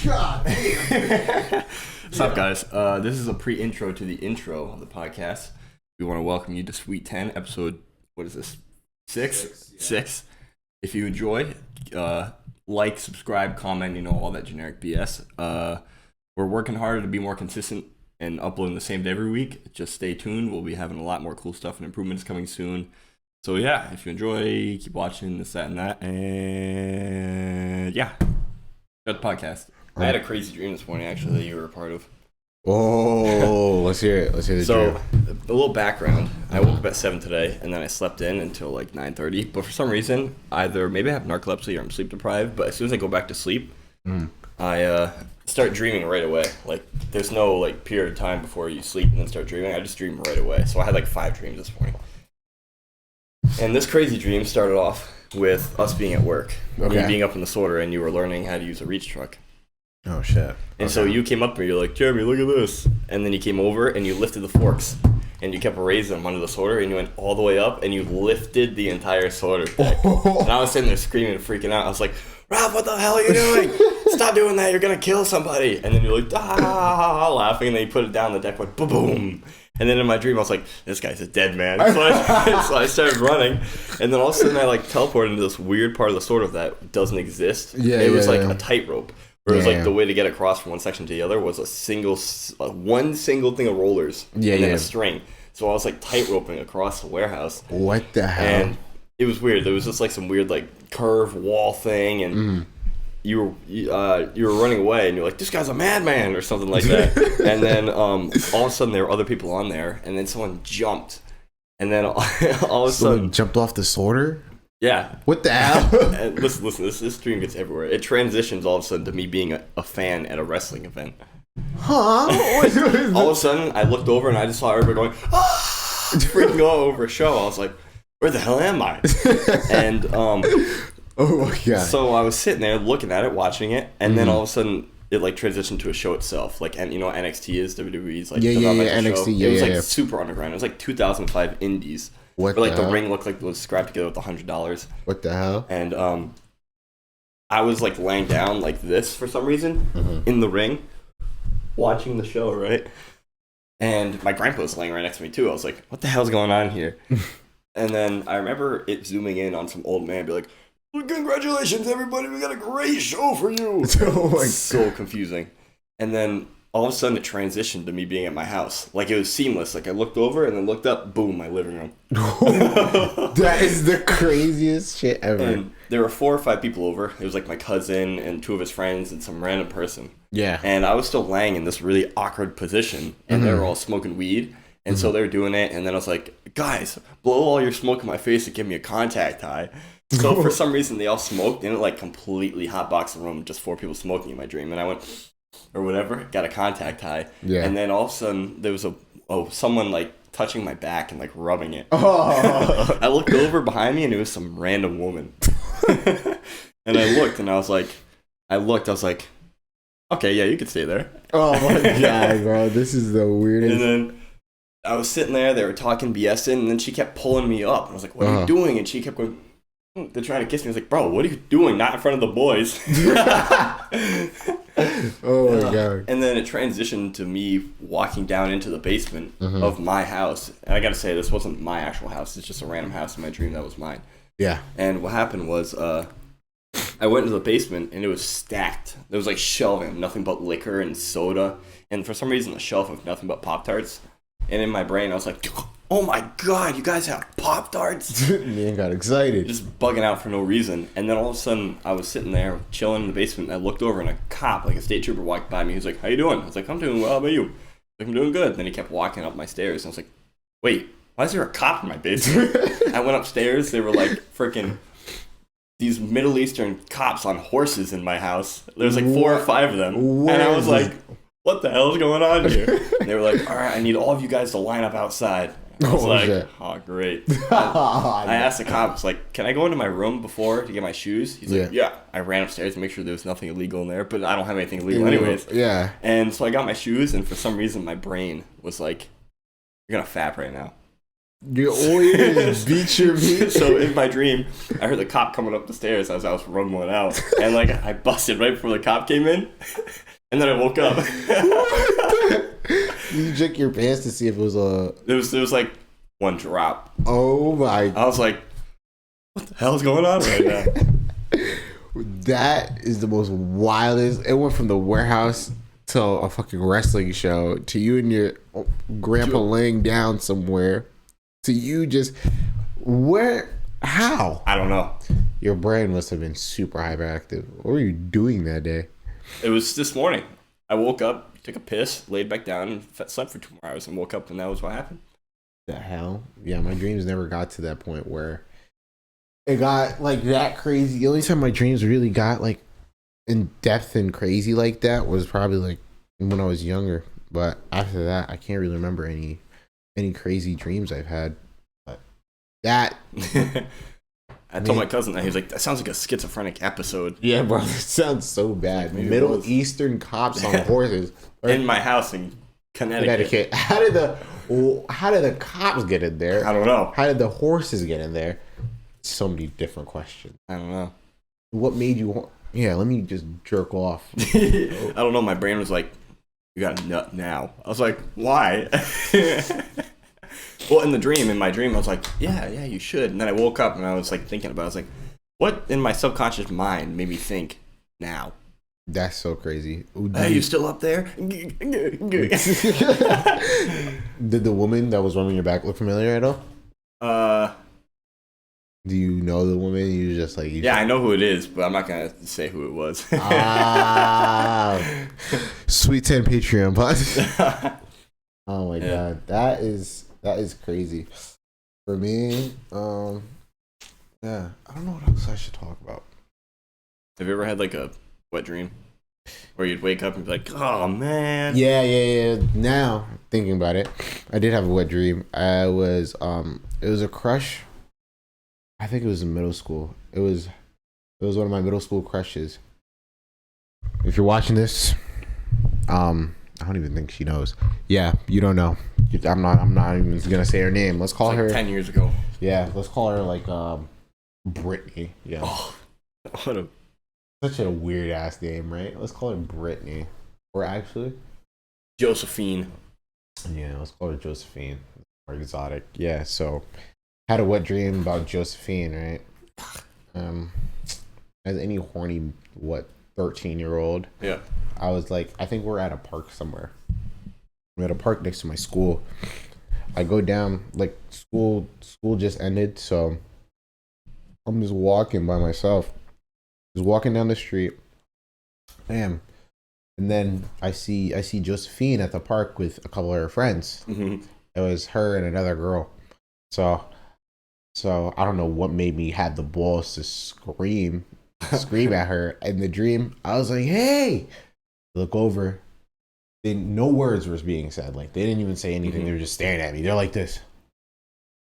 God damn. What's up, guys? This is a pre-intro to the intro of the podcast. We want to welcome you to Sweet 10, episode, what is this? Six. If you enjoy, like, subscribe, comment, all that generic BS. We're working harder to be more consistent and uploading the same day every week. Just stay tuned. We'll be having a lot more cool stuff and improvements coming soon. So yeah, if you enjoy, keep watching this, that, and that. And yeah, good podcast. I had a crazy dream this morning, actually, that you were a part of. Oh, let's hear it. Let's hear the dream. A little background. I woke up at 7 today, and then I slept in until like 9:30. But for some reason, maybe I have narcolepsy or I'm sleep deprived, but as soon as I go back to sleep, I start dreaming right away. Like, there's no like period of time before you sleep and then start dreaming. I just dream right away. So I had like 5 dreams this morning. And this crazy dream started off with us being at work. Okay. Me being up in the sorter, and you were learning how to use a reach truck. Oh, shit. And so you came up to me, you're like, Jeremy, look at this. And then you came over and you lifted the forks. And you kept raising them under the sorter, and you went all the way up, and you lifted the entire sorter deck. And I was sitting there screaming and freaking out. I was like, Rob, what the hell are you doing? Stop doing that. You're going to kill somebody. And then you're like, laughing, and then you put it down, the deck went boom. And then in my dream, I was like, this guy's a dead man. So I started running. And then all of a sudden, I like teleported into this weird part of the sorter that doesn't exist. It was like a tightrope. Where it was like the way to get across from one section to the other was one single thing of rollers and then a string. So I was like tight-roping across the warehouse. What the hell? And it was weird. There was just like some weird like curve wall thing, and you were running away, and you're like, this guy's a madman or something like that. And then all of a sudden there were other people on there, and then someone jumped, and then all of a sudden jumped off the sorter. Yeah. What the hell? And listen, this dream gets everywhere. It transitions all of a sudden to me being a fan at a wrestling event. Huh? All of a sudden, I looked over and I just saw everybody going, ah! Freaking all over a show. I was like, where the hell am I? And, oh my God. So I was sitting there looking at it, watching it, and then all of a sudden, it like transitioned to a show itself. Like, and NXT is WWE's like NXT, show. It was like super underground. It was like 2005 indies. Where like the ring looked like it was scrapped together with $100. What the hell? And I was like laying down like this for some reason in the ring, watching the show, right? And my grandpa was laying right next to me too. I was like, what the hell's going on here? And then I remember it zooming in on some old man, be like, well, congratulations everybody, we got a great show for you. Oh my God. So confusing. And then all of a sudden it transitioned to me being at my house. Like, it was seamless. Like, I looked over and then looked up, boom, my living room. That is the craziest shit ever. And there were 4 or 5 people over. It was like my cousin and 2 of his friends and some random person. Yeah. And I was still laying in this really awkward position, and they were all smoking weed. And so they were doing it, and then I was like, guys, blow all your smoke in my face and give me a contact high. So for some reason, they all smoked, and it like completely hotboxed the room, just 4 people smoking in my dream. And I went, or whatever, got a contact high. Yeah. And then all of a sudden, there was someone like touching my back and like rubbing it. Oh. I looked over behind me, and it was some random woman. And I looked, and I was like, okay, yeah, you can stay there. Oh my God, bro, this is the weirdest. And then I was sitting there, they were talking BSing, and then she kept pulling me up. I was like, what are you doing? And she kept going, they're trying to kiss me. I was like, bro, what are you doing? Not in front of the boys. Oh my God. And then it transitioned to me walking down into the basement of my house. And I gotta say, this wasn't my actual house. It's just a random house in my dream that was mine. Yeah. And what happened was, I went into the basement, and it was stacked. There was like shelving, nothing but liquor and soda. And for some reason, a shelf of nothing but Pop-Tarts. And in my brain, I was like, oh my God, you guys have Pop-Tarts? Me got excited. Just bugging out for no reason. And then all of a sudden, I was sitting there chilling in the basement, and I looked over, and a cop, like a state trooper, walked by me. He was like, how you doing? I was like, I'm doing well. How about you? Like, I'm doing good. And then he kept walking up my stairs, and I was like, wait, why is there a cop in my basement? I went upstairs. They were like freaking these Middle Eastern cops on horses in my house. There was like 4 or 5 of them. And I was like, what the hell is going on here? And they were like, all right, I need all of you guys to line up outside. I was like, oh, great. I asked the cops, like, can I go into my room before to get my shoes? He's like, yeah. I ran upstairs to make sure there was nothing illegal in there, but I don't have anything illegal anyways. Yeah. And so I got my shoes, and for some reason my brain was like, you're going to fap right now. You always beat your meat. So in my dream, I heard the cop coming up the stairs as I was rumbling out, and like I busted right before the cop came in, and then I woke up. You check your pants to see if it was a. There was like one drop. Oh my! I was like, "What the hell's going on right now?" That is the most wildest. It went from the warehouse to a fucking wrestling show to you and your grandpa laying down somewhere to you just where. How? I don't know. Your brain must have been super hyperactive. What were you doing that day? It was this morning. I woke up, took a piss, laid back down, and slept for 2 more hours, and woke up, and that was what happened. The hell? Yeah, my dreams never got to that point where it got like that crazy. The only time my dreams really got like in depth and crazy like that was probably like when I was younger. But after that, I can't really remember any crazy dreams I've had. But that. I told my cousin that. He was like, that sounds like a schizophrenic episode. Yeah, bro, that sounds so bad. Middle Eastern cops on horses. In my house in Connecticut. How did the cops get in there? I don't know. How did the horses get in there? So many different questions. I don't know. What made you... Yeah, let me just jerk off. I don't know. My brain was like, you got a nut now. I was like, why? Well, in my dream, I was like, yeah, you should. And then I woke up and I was like thinking about it. I was like, what in my subconscious mind made me think now? That's so crazy. Hey, you still up there? Did the woman that was rubbing your back look familiar at all? Do you know the woman? You just like... I know who it is, but I'm not going to say who it was. Sweet 10 Patreon, but... Oh my God. That is crazy. For me, yeah, I don't know what else I should talk about. Have you ever had like a wet dream where you'd wake up and be like, oh man? Yeah. Now thinking about it, I did have a wet dream. It was a crush. I think it was in middle school. It was one of my middle school crushes. If you're watching this, I don't even think she knows. Yeah, you don't know. I'm not even gonna say her name. Let's call her 10 years ago. Yeah, let's call her like Brittany. Yeah. Oh, such a weird ass name, right? Let's call her Brittany. Or actually Josephine. Yeah, let's call her Josephine. More exotic. Yeah, so had a wet dream about Josephine, right? As any horny 13-year-old. Yeah. I was like, I think we're at a park somewhere. We're at a park next to my school. I go down, like school just ended, so I'm just walking by myself. Just walking down the street. Bam. And then I see Josephine at the park with a couple of her friends. Mm-hmm. It was her and another girl. So I don't know what made me have the balls to scream at her. In the dream, I was like, hey! Look over. No words were being said. Like, they didn't even say anything. Mm-hmm. They were just staring at me. They're like this.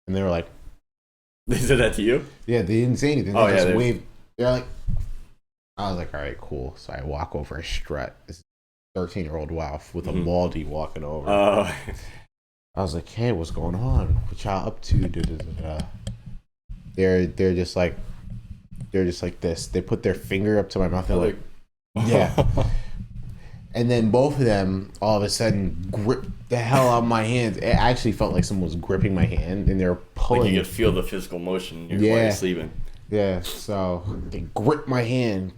And they were like... They said that to you? Yeah, they didn't say anything. They just waved. They're like... I was like, all right, cool. So I walk over a strut. This 13-year-old wife with a baldy walking over. I was like, hey, what's going on? What y'all up to? They're just like this. They put their finger up to my mouth. They're like, yeah. And then both of them all of a sudden grip the hell out of my hands. It actually felt like someone was gripping my hand and they were pulling. Like you could feel the physical motion while you're sleeping. Yeah, so they gripped my hand.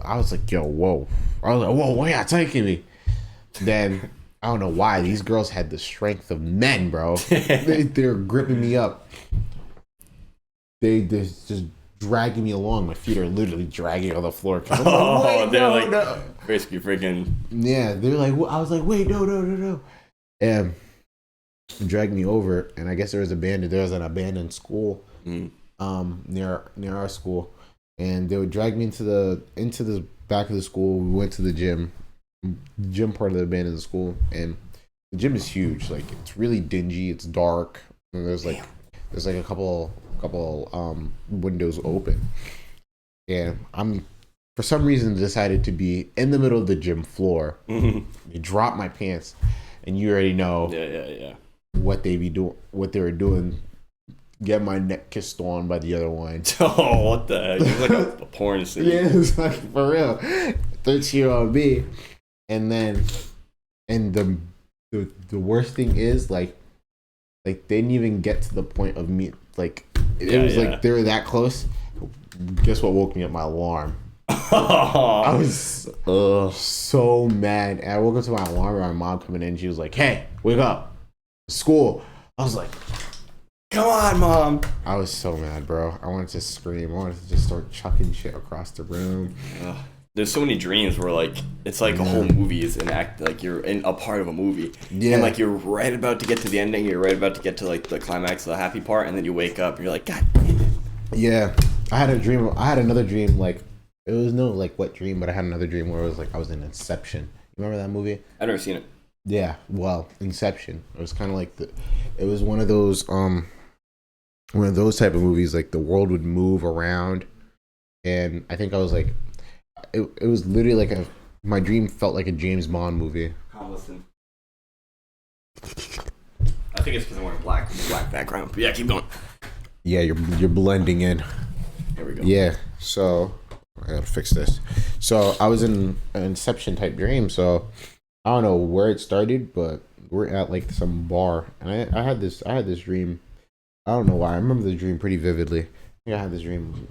I was like, yo, whoa. I was like, whoa, why y'all taking me? Then, I don't know why, these girls had the strength of men, bro. They're gripping me up. They're just dragging me along. My feet are literally dragging on the floor. No. Basically freaking... Yeah, they're like, I was like, wait, no. And dragged me over, and I guess there was an abandoned school near our school, and they would drag me into the back of the school. We went to the gym part of the abandoned school, and the gym is huge. Like, it's really dingy. It's dark, and there's like a couple windows open, and I'm for some reason decided to be in the middle of the gym floor. They dropped my pants, and you already know yeah what they were doing get my neck kissed on by the other one. Oh, what the heck? It's like a porn scene. Yeah, it's like for real. 13-year-old me. And then, and the worst thing is like they didn't even get to the point of me. Like it was like they were that close. Guess what woke me up? My alarm. I was so mad. And I woke up to my alarm and my mom coming in. She was like, "Hey, wake up, school." I was like, "Come on, Mom." I was so mad, bro. I wanted to scream. I wanted to just start chucking shit across the room. There's so many dreams where like it's like a whole movie is an act, like you're in a part of a movie, and like you're right about to get to the ending, you're right about to get to like the climax, the happy part, and then you wake up and you're like, God damn it. Yeah, I had a dream. I had another dream. Like it was no like wet dream, but I had another dream where it was like I was in Inception. You remember that movie? I've never seen it. Yeah, well, Inception. It was kind of like it was one of those type of movies. Like the world would move around, and I think I was like. It was literally like my dream felt like a James Bond movie. Listen. I think it's because I'm wearing black background. But yeah, keep going. Yeah, you're blending in. Here we go. Yeah, so I gotta fix this. So I was in an Inception type dream. So I don't know where it started, but we're at like some bar, and I had this dream. I don't know why. I remember the dream pretty vividly. I think I had this dream.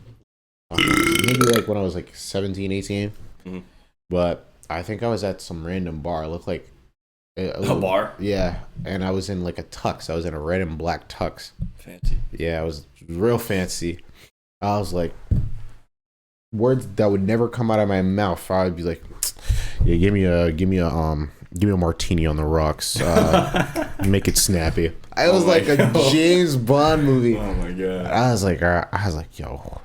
Maybe like when I was like 17, 18. Mm-hmm. But I think I was at some random bar. It looked like a bar? Yeah. And I was in like a tux. I was in a red and black tux. Fancy. Yeah, it was real fancy. I was like, words that would never come out of my mouth. I would be like, yeah, give me a martini on the rocks. Make it snappy. I was like a James Bond movie. Oh my god. I was like, yo.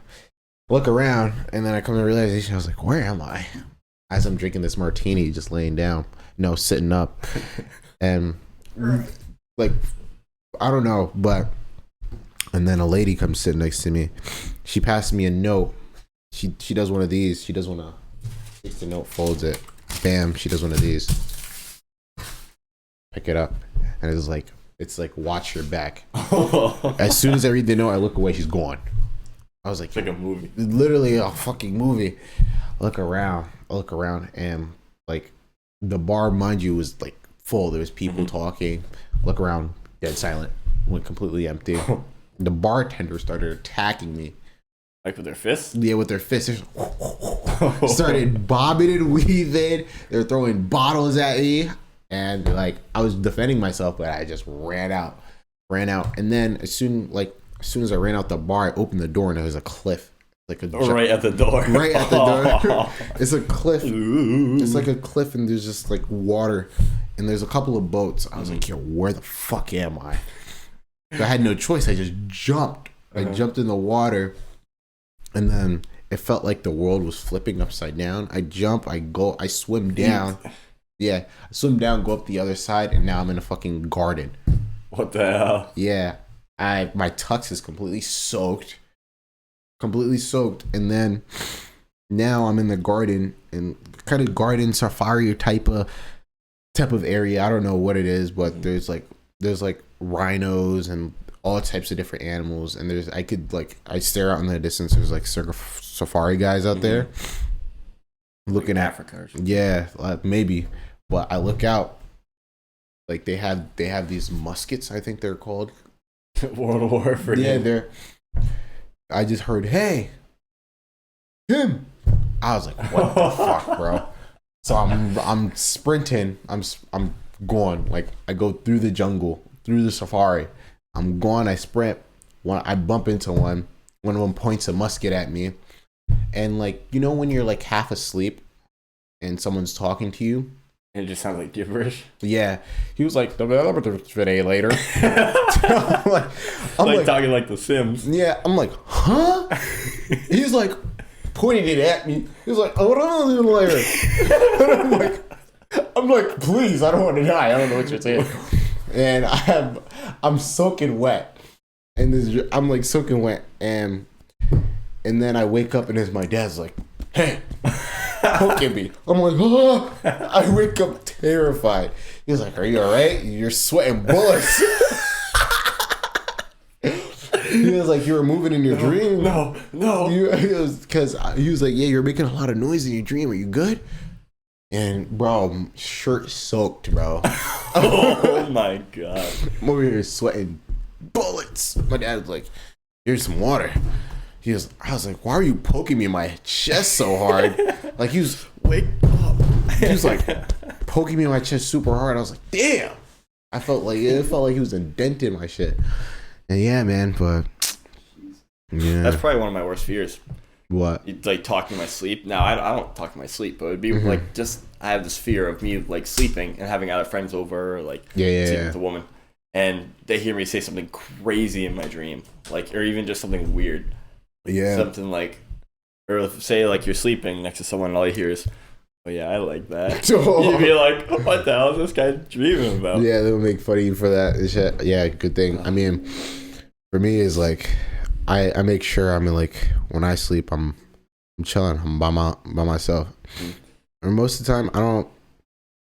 Look around, and then I come to the realization, I was like, where am I? As I'm drinking this martini, just laying down. No, sitting up. And, like, I don't know, but... And then a lady comes sitting next to me. She passed me a note. She does one of these. She does one of... Takes the note, folds it. Bam, she does one of these. Pick it up. And it's like, watch your back. As soon as I read the note, I look away, she's gone. I was like, it's like a movie. Literally a fucking movie. I look around, and like the bar, mind you, was like full. There was people talking. Look around, dead silent. Went completely empty. The bartender started attacking me. Like with their fists? Yeah, with their fists. Started bobbing and weaving. They were throwing bottles at me. And like I was defending myself, but I just ran out. And then as soon as I ran out the bar, I opened the door and there was a cliff. Right at the door. Right at the door. It's a cliff. Ooh. It's like a cliff and there's just like water. And there's a couple of boats. I was like, yo, where the fuck am I? I had no choice. I just jumped. I jumped in the water. And then it felt like the world was flipping upside down. I jump, I swim down. Yeah, I swim down, go up the other side, and now I'm in a fucking garden. What the hell? Yeah. My tux is completely soaked, and then now I'm in the garden, and kind of garden safari type of area. I don't know what it is, but there's like rhinos and all types of different animals, and I stare out in the distance. There's like safari guys out there looking like at Africa or something. Yeah, maybe, but I look out. Like they have these muskets. I think they're called. World War for yeah, I just heard, hey, him. I was like, what the fuck, bro? So I'm sprinting. I'm going. Like I go through the jungle, through the safari. I'm going. I sprint. I bump into one. One of them points a musket at me, and like you know when you're like half asleep, and someone's talking to you. And it just sounds like gibberish. Yeah, he was like, later. I'm like talking like The Sims. Yeah, I'm like, huh? He's like pointing it at me. He's like, oh, what am I doing later? And I'm like, please, I don't want to die. I don't know what you're saying. And I'm soaking wet, and I'm like soaking wet, and then I wake up and it's my dad's like, hey. Poking me. I'm like, oh. I wake up terrified. He's like, are you alright? You're sweating bullets. He was like, you were moving in your dream. No. Because he was like, yeah, you're making a lot of noise in your dream. Are you good? And bro, shirt soaked, bro. Oh my god. I'm over here sweating bullets. My dad was like, here's some water. I was like, why are you poking me in my chest so hard? Like he was Wake up. He was like poking me in my chest super hard. I was like, damn. It felt like he was indenting my shit. And yeah, man, but yeah. That's probably one of my worst fears. What? You'd, like, talk in my sleep. Now, I don't talk in my sleep, but it'd be like just I have this fear of me like sleeping and having other friends over, or like sleeping with a woman, and they hear me say something crazy in my dream, like, or even just something weird. Yeah. Something like, or say like you're sleeping next to someone and all you hear is, oh yeah, I like that. You'd be like, what the hell is this guy dreaming about? Yeah, they'll make fun of you for that and shit. Yeah, good thing. I mean, for me is like, I make sure I'm like, when I sleep, I'm chilling. I'm by myself. And most of the time,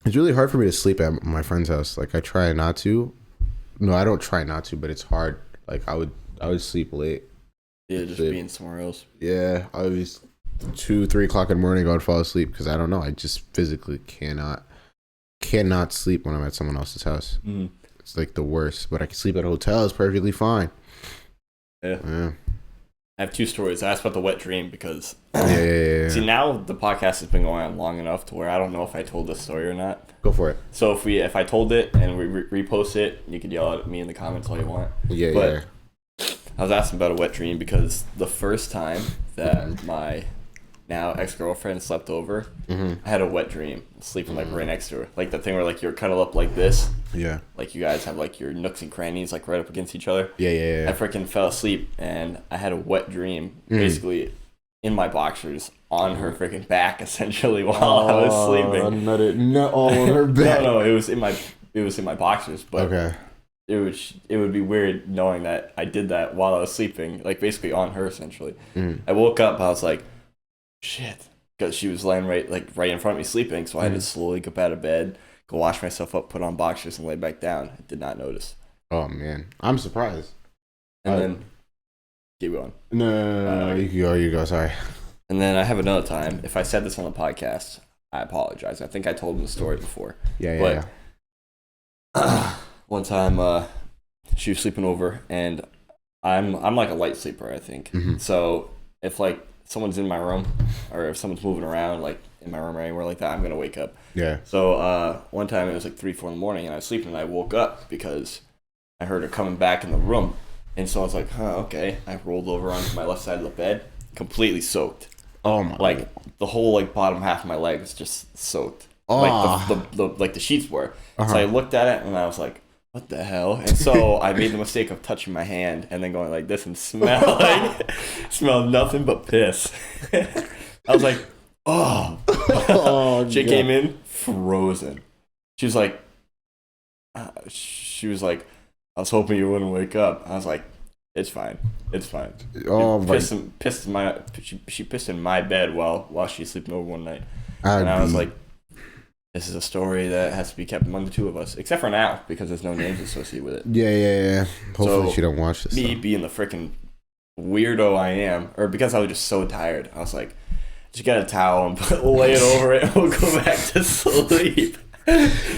it's really hard for me to sleep at my friend's house. Like I try not to. No, I don't try not to, but it's hard. Like I would sleep late. Yeah, just being somewhere else. Yeah, I was 2-3 o'clock in the morning. I would fall asleep because I don't know. I just physically cannot sleep when I'm at someone else's house. It's like the worst. But I can sleep at a hotel. It's perfectly fine. Yeah. I have two stories. I asked about the wet dream because yeah. See, now the podcast has been going on long enough to where I don't know if I told this story or not. Go for it. So if I told it and we repost it, you could yell at me in the comments all you want. Yeah. I was asking about a wet dream because the first time that my now ex-girlfriend slept over, I had a wet dream, sleeping like right next to her. Like the thing where like you're cuddled up like this. Yeah. Like you guys have like your nooks and crannies like right up against each other. Yeah. I freaking fell asleep and I had a wet dream, basically in my boxers on her freaking back, essentially, while I was sleeping. Not all on her back. No, it was in my boxers, but okay. It would be weird knowing that I did that while I was sleeping, like basically on her, essentially. I woke up, I was like, shit, because she was laying right in front of me sleeping, so I had to slowly get out of bed, go wash myself up, put on boxers, and lay back down. I did not notice. Oh man, I'm surprised. And then keep going. No, you go. Sorry. And then I have another time. If I said this on the podcast, I apologize. I think I told the story before. Yeah. One time, she was sleeping over, and I'm like a light sleeper, I think. So if like someone's in my room, or if someone's moving around like in my room or anywhere like that, I'm gonna wake up. Yeah. So one time it was like 3-4 in the morning, and I was sleeping, and I woke up because I heard her coming back in the room, and so I was like, okay. I rolled over onto my left side of the bed, completely soaked. Oh my! Like the whole like bottom half of my leg was just soaked. Oh. Like the sheets were. So I looked at it and I was like, what the hell? And so I made the mistake of touching my hand and then going like this and smelled nothing but piss. I was like, oh. She came in frozen. She was like, I was hoping you wouldn't wake up. I was like, it's fine. Oh, she pissed in my bed while she's sleeping over one night. And I was like, this is a story that has to be kept among the two of us, except for now because there's no names associated with it. Yeah. Hopefully she don't watch this. Me being the freaking weirdo I am, or because I was just so tired, I was like, just get a towel and lay it over it, and we'll go back to sleep.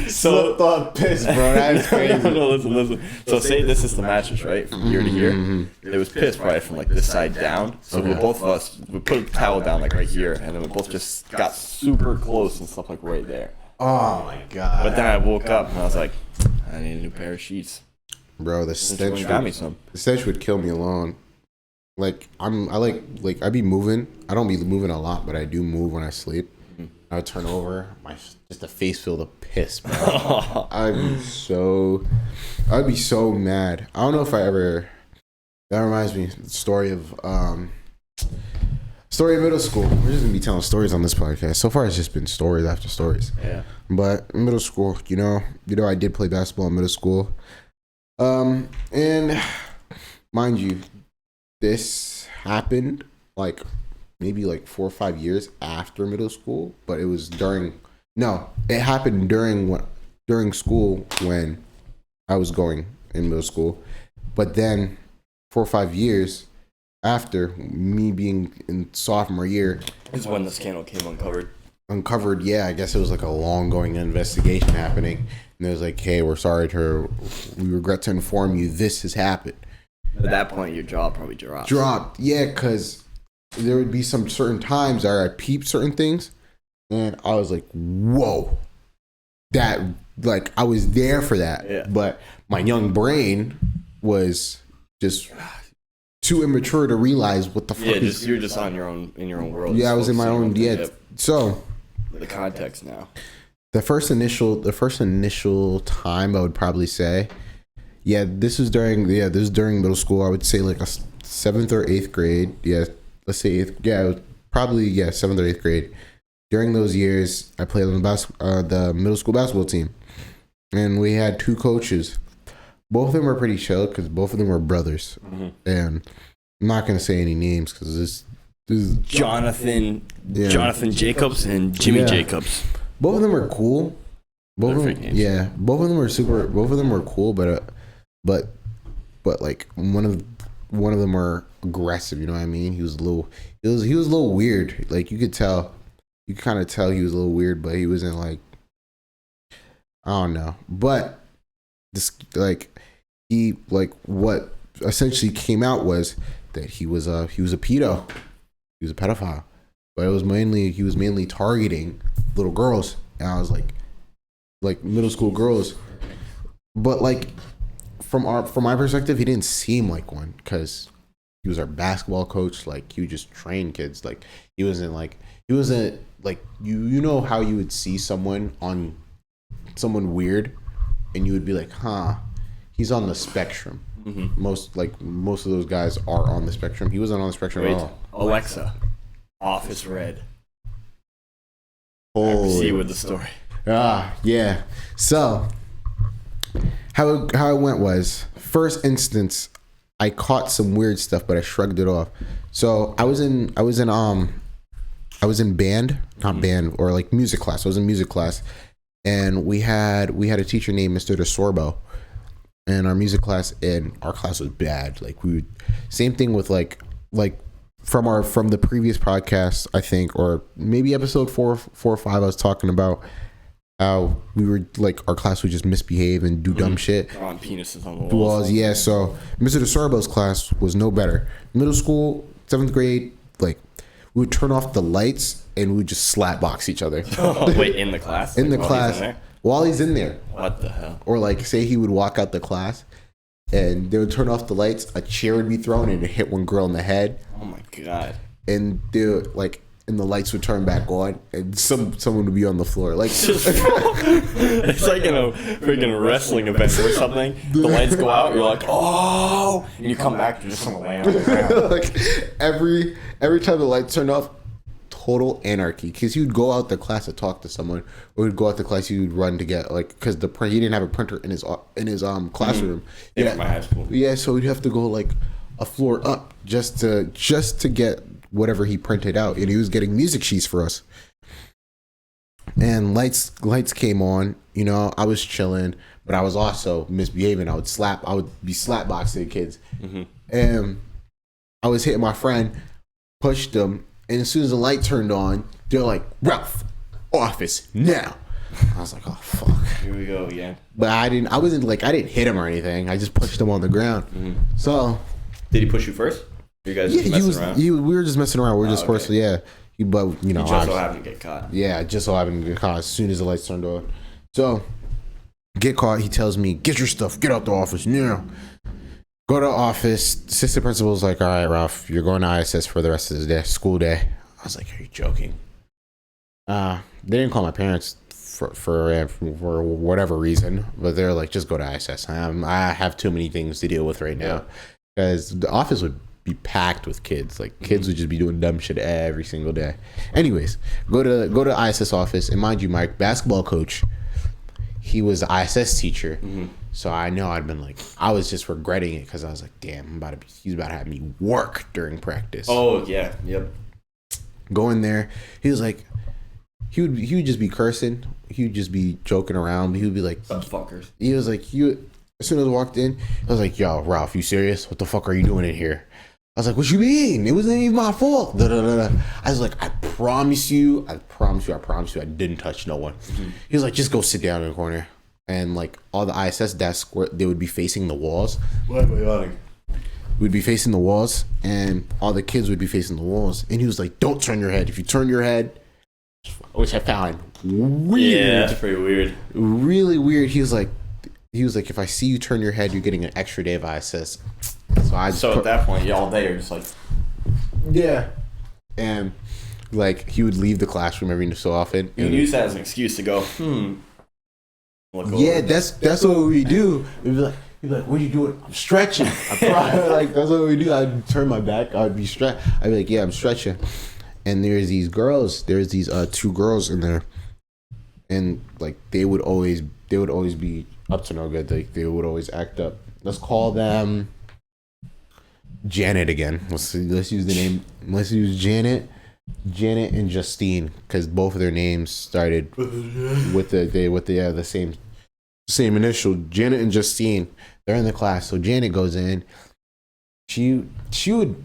So thought piss, bro. That's crazy. No, listen. So say this is the mattress, right, from ear to ear. It was piss probably from like this side down. So both of us we put a towel down like right here, and then we both just got super close and stuff like right there. Oh my god! But then I woke up and I was like, I need a new pair of sheets. Bro, the stench would kill me alone. Like I be moving. I don't be moving a lot, but I do move when I sleep. I would turn over, just the face filled with piss, bro. I'd be so mad. I don't know if that reminds me of the story of middle school. We're just gonna be telling stories on this podcast. So far it's just been stories after stories. Yeah. But in middle school, you know, I did play basketball in middle school. And mind you, this happened like maybe like 4 or 5 years after middle school, but it happened during school when I was going in middle school. But then or 5 years after me being in sophomore year. Is when the scandal came Uncovered, yeah, I guess it was like a long going investigation happening. And it was like, hey, we regret to inform you this has happened. At that point, your jaw probably dropped. Yeah, because there would be some certain times where I peeped certain things, and I was like, whoa. That, like, I was there for that. Yeah. But my young brain was just too immature to realize what the fuck you're just on your own, in your own world. Yeah, I was in my own, So the context now. The first initial time I would probably say, this is during middle school. I would say like a 7th or 8th grade. Yeah, let's say 8th. Yeah, it was probably 7th or 8th grade. During those years, I played on the middle school basketball team, and we had 2 coaches. Both of them were pretty chill because both of them were brothers, and I'm not gonna say any names because this is Jonathan Jacobs and Jimmy Jacobs. Both of them were cool. Both of them were cool, but like one of them were aggressive. You know what I mean? He was a little weird. Like you could kind of tell he was a little weird, but he wasn't like, I don't know. But this what essentially came out was that he was a pedo. He was a pedophile, but he was mainly targeting little girls, and I was like middle school girls. But like from my perspective, he didn't seem like one because he was our basketball coach. Like he would just train kids. Like he wasn't like you know how you would see someone weird, and you would be like, he's on the spectrum. Most of those guys are on the spectrum. He wasn't on the spectrum at all. Alexa, Office Red. Oh, proceed with the story. Yeah. So how it went was, first instance, I caught some weird stuff, but I shrugged it off. So I was in band, not band, or like music class. I was in music class, and we had a teacher named Mr. DeSorbo. And our music class, and our class was bad. Like same thing with like from the previous podcast, I think, or maybe episode 4 or 5, I was talking about how we were like, our class would just misbehave and do dumb shit. On penises on the walls. Yeah, so Mr. DeSorbo's class was no better. Middle school, 7th grade, like we would turn off the lights and we would just slap box each other. Wait, in the class? In the class. While he's in there. What the hell? Or like, say he would walk out the class and they would turn off the lights, a chair would be thrown and it hit one girl in the head. Oh my god. And and the lights would turn back on and someone would be on the floor. Like it's like in a freaking wrestling event or something. The lights go out, you're like, oh, and you come back, you're just someone laying on the ground. Like every time the lights turned off, total anarchy, because he would go out the class to talk to someone, or he'd go out the class, he would run to get because he didn't have a printer in his classroom. Yeah, my high school. Yeah, so he'd have to go like a floor up just to get whatever he printed out, and he was getting music sheets for us. And lights came on. You know, I was chilling, but I was also misbehaving. I would be slap boxing kids, and I was hitting my friend, pushed him. And as soon as the light turned on, they're like, Ralph, office now. I was like, oh fuck. Here we go again. But I didn't hit him or anything. I just pushed him on the ground. So did he push you first? You guys just messing around? We were just messing around. We were just supposed to, but you know, you just so happened to get caught. Yeah, just so happened to get caught as soon as the lights turned on. So get caught. He tells me, get your stuff, get out the office now. Go to the office. Assistant principal's like, all right, Ralph, you're going to ISS for the rest of the school day. I was like, are you joking? They didn't call my parents for whatever reason, but they're like, just go to ISS. I have too many things to deal with right now, because the office would be packed with kids. Like kids would just be doing dumb shit every single day. Anyways, go to ISS office, and mind you, my basketball coach, he was the ISS teacher. So I know I was just regretting it, because I was like, damn, he's about to have me work during practice. Oh yeah, yep. Go in there. He was like, he would just be cursing. He would just be joking around. He would be like, fuckers. He was like, As soon as I walked in, I was like, yo, Ralph, you serious? What the fuck are you doing in here? I was like, what you mean? It wasn't even my fault. Da, da, da, da. I was like, I promise you, I I didn't touch no one. Mm-hmm. He was like, just go sit down in the corner. And like all the ISS desks, they would be facing the walls. Why am I yawning? We'd be facing the walls, and all the kids would be facing the walls. And he was like, don't turn your head. If you turn your head, which I found weird. Yeah, that's pretty weird. Really weird. He was like, if I see you turn your head, you're getting an extra day of ISS. So at that point, y'all day are just like, yeah. And like he would leave the classroom every so often. You use that as an excuse to go, Yeah, that's what we do. We'd be like, what are you doing? I'm stretching. Like that's what we do. I'd turn my back. I'd be stretch. I'd be like, yeah, I'm stretching. And there's these two girls in there, and like they would always be up to no good. Like they would always act up. Let's call them Janet again. Let's use the name. Let's use Janet and Justine, because both of their names started with the same initial. Janet and Justine. They're in the class. So Janet goes in. She would,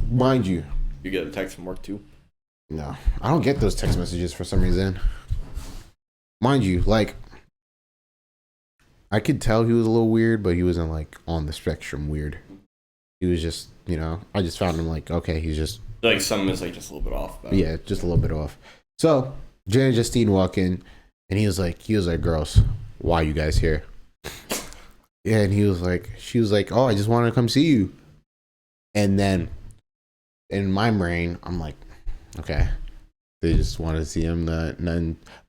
mind you. You get a text from work too? No, I don't get those text messages for some reason. Mind you, like, I could tell he was a little weird, but he wasn't like on the spectrum weird. He was just, I just found him like, okay, he's just like something is like just a little bit off. Yeah, just a little bit off. So Janet and Justine walk in, and he was like, girls, why are you guys here? Yeah, and she was like, oh, I just wanted to come see you. And then in my brain, I'm like, okay, they just wanted to see him.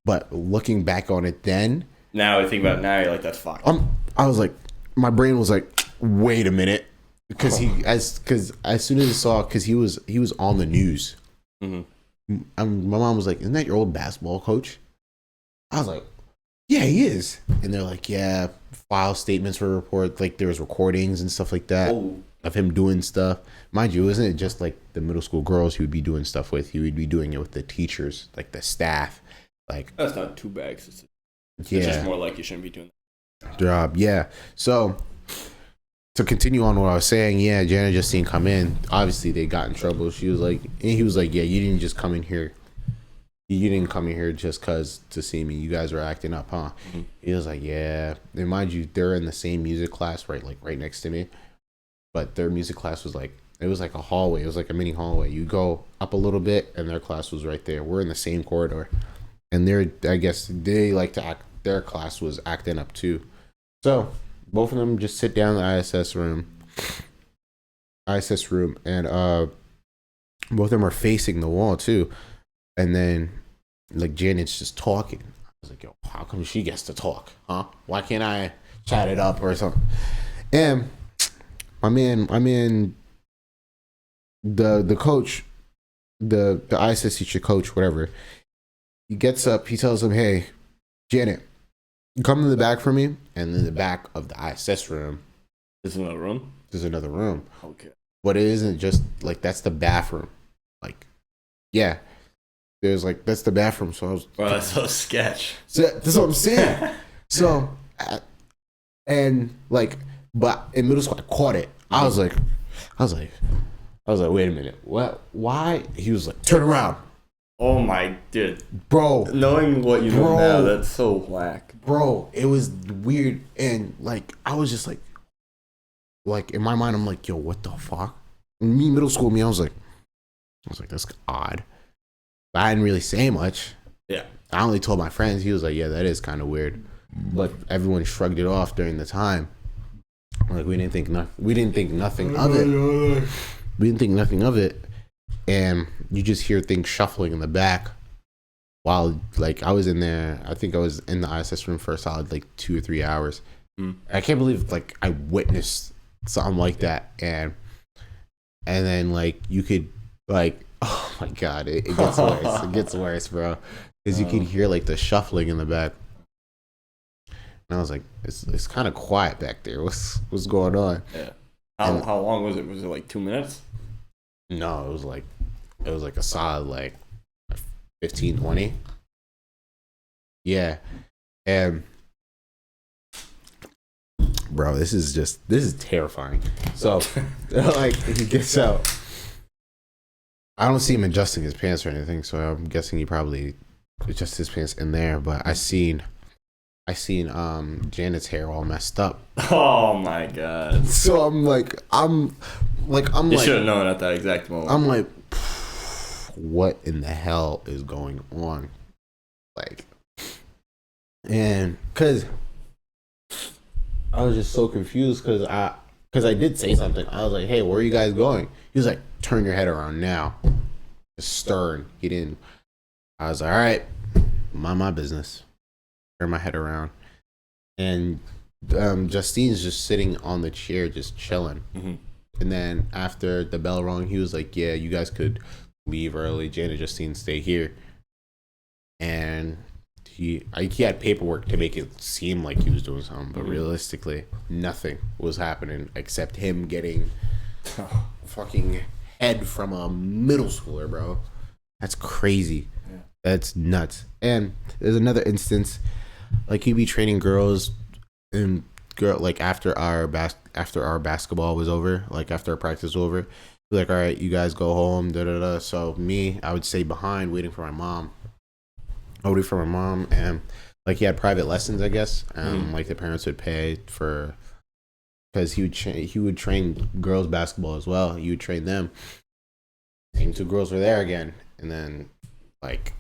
But looking back on it, then now I think about it now, you're like, that's fine. I was like, my brain was like, wait a minute, because as soon as I saw, because he was on the news. Mm-hmm. My mom was like, isn't that your old basketball coach? I was like, yeah, he is. And they're like, yeah, file statements were reported, like there was recordings and stuff like that of him doing stuff. Mind you, it wasn't just like the middle school girls he would be doing stuff with. He would be doing it with the teachers, like the staff. Like, that's not too bad. It's just more like you shouldn't be doing that job. Yeah. So to continue on what I was saying, yeah, Janet and Justine come in. Obviously, they got in trouble. He was like, yeah, you didn't just come in here. You didn't come in here just cause to see me. You guys were acting up, huh? Mm-hmm. He was like, yeah. And mind you, they're in the same music class, right next to me. But their music class was like, it was like a hallway. It was like a mini hallway. You go up a little bit, and their class was right there. We're in the same corridor, and I guess they like to act. Their class was acting up too. So both of them just sit down in the ISS room, and both of them are facing the wall too. And then, like, Janet's just talking. I was like, yo, how come she gets to talk, huh? Why can't I chat it up or something? And my man, the coach, the ISS teacher coach, whatever, he gets up, he tells him, hey, Janet, come to the back for me. And in the back of the ISS room. There's another room? There's another room. Okay. But it isn't just, like, that's the bathroom. Like, yeah. There's like, that's the bathroom. So I was, bro, that's so sketch. So that's what I'm saying. So, and like, but in middle school, I caught it. I was like, wait a minute, what? Why? He was like, turn around. Oh my, dude, bro. Knowing what you know now, that's so whack, bro. It was weird, and like, I was just like in my mind, I'm like, yo, what the fuck? Middle school, I was like, that's odd. I didn't really say much. Yeah. I only told my friends. He was like, yeah, that is kind of weird. But everyone shrugged it off during the time. Like, we didn't think nothing of it. We didn't think nothing of it. And you just hear things shuffling in the back. While, like, I was in there. I think I was in the ISS room for a solid, like, 2 or 3 hours. I can't believe, like, I witnessed something like that. And then, like, you could, like, oh my god, it gets worse. It gets worse, bro. Because you can hear like the shuffling in the back. And I was like, it's kind of quiet back there. What's going on? Yeah. How long was it? Was it like 2 minutes? No, it was like a solid like 15, 20. bro, this is terrifying. So, like, he gets out. I don't see him adjusting his pants or anything, so I'm guessing he probably adjusted his pants in there. But I seen Janet's hair all messed up. Oh my god. So I'm like, You should have known at that exact moment. I'm like, what in the hell is going on? Like, and because I was just so confused because I did say something. I was like, hey, where are you guys going? He was like, turn your head around now. Just stern. He didn't. I was like, all right, mind my business. Turn my head around. And Justine's just sitting on the chair, just chilling. Mm-hmm. And then after the bell rang, he was like, yeah, you guys could leave early. Jane and Justine stay here. And he had paperwork to make it seem like he was doing something, but realistically, nothing was happening except him getting fucking head from a middle schooler, bro. That's crazy. Yeah. That's nuts. And there's another instance, like he'd be training girls, and like after our basketball was over, like after our practice was over, like, all right, you guys go home, da da da. So me, I would stay behind waiting for my mom. And like he had private lessons, I guess. Like the parents would pay for, because he would train girls basketball as well. He would train them. Same two girls were there again, and then like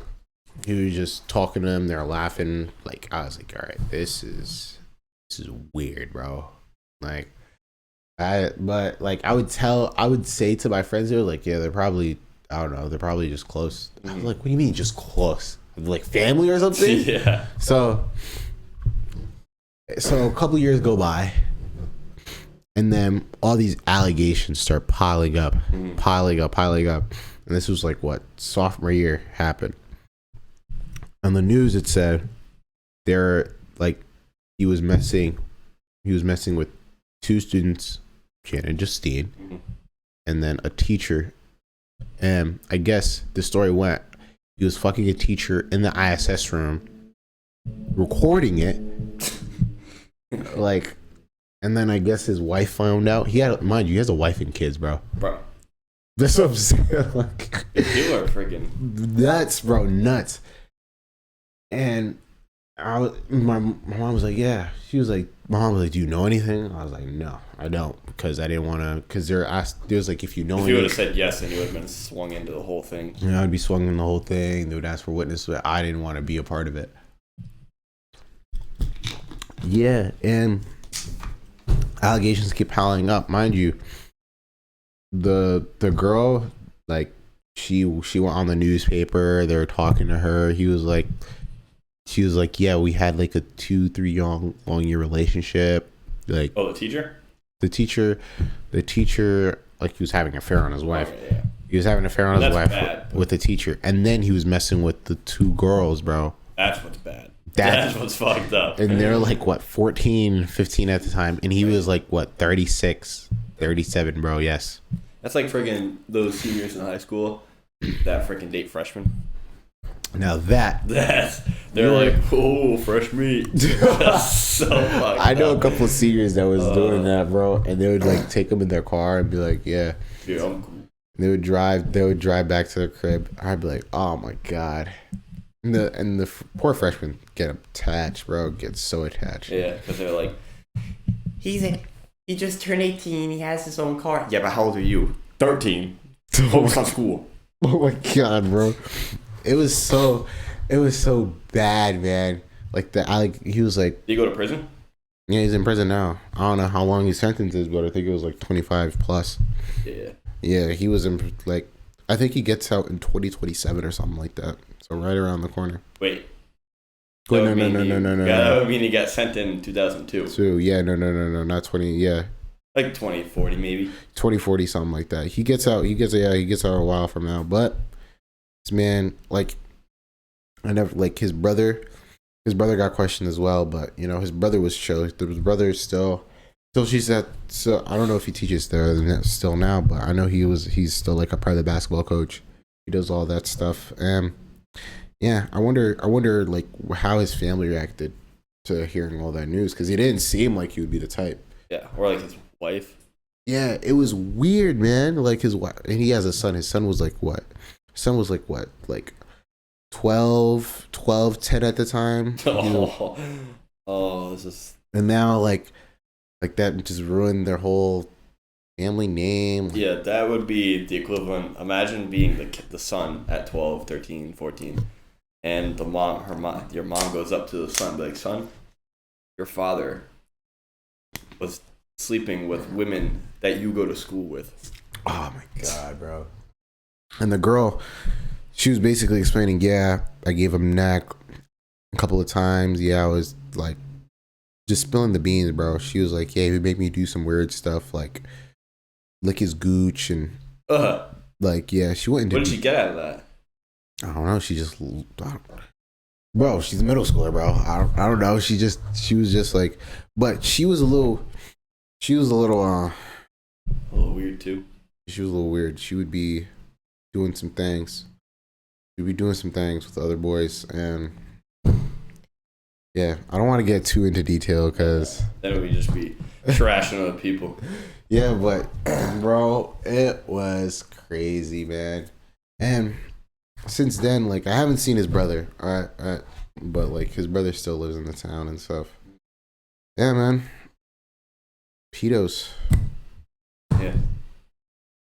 he was just talking to them. They're laughing. Like I was like, all right, this is weird, bro. Like I would say to my friends, they're like, yeah, they're probably, I don't know, they're probably just close. I was like, what do you mean just close? Like family or something? Yeah. So a couple years go by, and then all these allegations start piling up. And this was like what, sophomore year happened. On the news it said he was messing with two students, Jan and Justine, and then a teacher. And I guess the story went, he was fucking a teacher in the ISS room, recording it. Like, and then I guess his wife found out. He has a wife and kids, bro. That's what I'm saying. Like, you are freaking nuts, bro, nuts. And my mom was like, yeah. She was like, my mom was like, do you know anything? I was like, no, I don't, because I didn't want to. Because there was like, if you know, if you would have said yes, then you would have been swung into the whole thing. Yeah, I'd be swung in the whole thing. They would ask for witnesses, but I didn't want to be a part of it. Yeah, and allegations keep piling up, mind you. The girl, like, she went on the newspaper. They were talking to her. She was like, yeah, we had like a 2-3 long year relationship. Like, oh, the teacher, like he was having an affair on his wife. Oh, yeah. He was having an affair on his wife with the teacher, and then he was messing with the two girls, bro. That's what's bad. That's what's fucked up. And they're like, what, 14, 15 at the time, and he was like, what, 36, 37, bro. Yes. That's like friggin' those seniors in high school that freaking date freshmen. Now they're like, oh, fresh meat. That's so fucked I know a couple of seniors that was doing that, bro, and they would like take them in their car and be like, yeah, I'm cool. They would drive back to their crib. I'd be like, oh my god. And the poor freshmen get attached, bro. Get so attached. Yeah, because they're like, he just turned 18. He has his own car. Yeah, but how old are you? 13. Focus on school. Oh my god, bro. It was so bad, man. Like he was like. Did he go to prison? Yeah, he's in prison now. I don't know how long his sentence is, but I think it was like 25 plus. Yeah. Yeah, he was in like, I think he gets out in 2027 or something like that. So right around the corner. Wait. No. That would mean he got sent in 2002. So yeah, no, not 20. Yeah. Like 2040 maybe. 2040, something like that. He gets out a while from now. But this man, like, I never, like, his brother got questioned as well. But you know, his brother was choked. His brother still she said. So I don't know if he teaches there still now, but I know he's still like a private basketball coach. He does all that stuff. Yeah, I wonder like how his family reacted to hearing all that news, because he didn't seem like he would be the type. Yeah, or like his wife. Yeah, it was weird, man. Like his wife, and he has a son. His son was like what? His son was like what? Like 12, 10 at the time. This is. And now like that just ruined their whole family name. Yeah, that would be the equivalent. Imagine being the son at 12, 13, 14, and your mom goes up to the son and be like, son, your father was sleeping with women that you go to school with. Oh my God, bro. And the girl, she was basically explaining, yeah, I gave him neck a couple of times. Yeah, I was like just spilling the beans, bro. She was like, yeah, he would make me do some weird stuff, like lick his gooch and like, yeah, she went into. What did she get out of that? I don't know. She just, bro, she's a middle schooler, bro. I don't know. She was just like, but she was a little a little weird too. She was a little weird. She would be doing some things. She'd be doing some things with other boys, and yeah, I don't want to get too into detail because then it would just be trashing other people. Yeah, but bro, it was crazy, man. And since then, like, I haven't seen his brother, but like his brother still lives in the town and stuff. Yeah, man. Pedos. Yeah.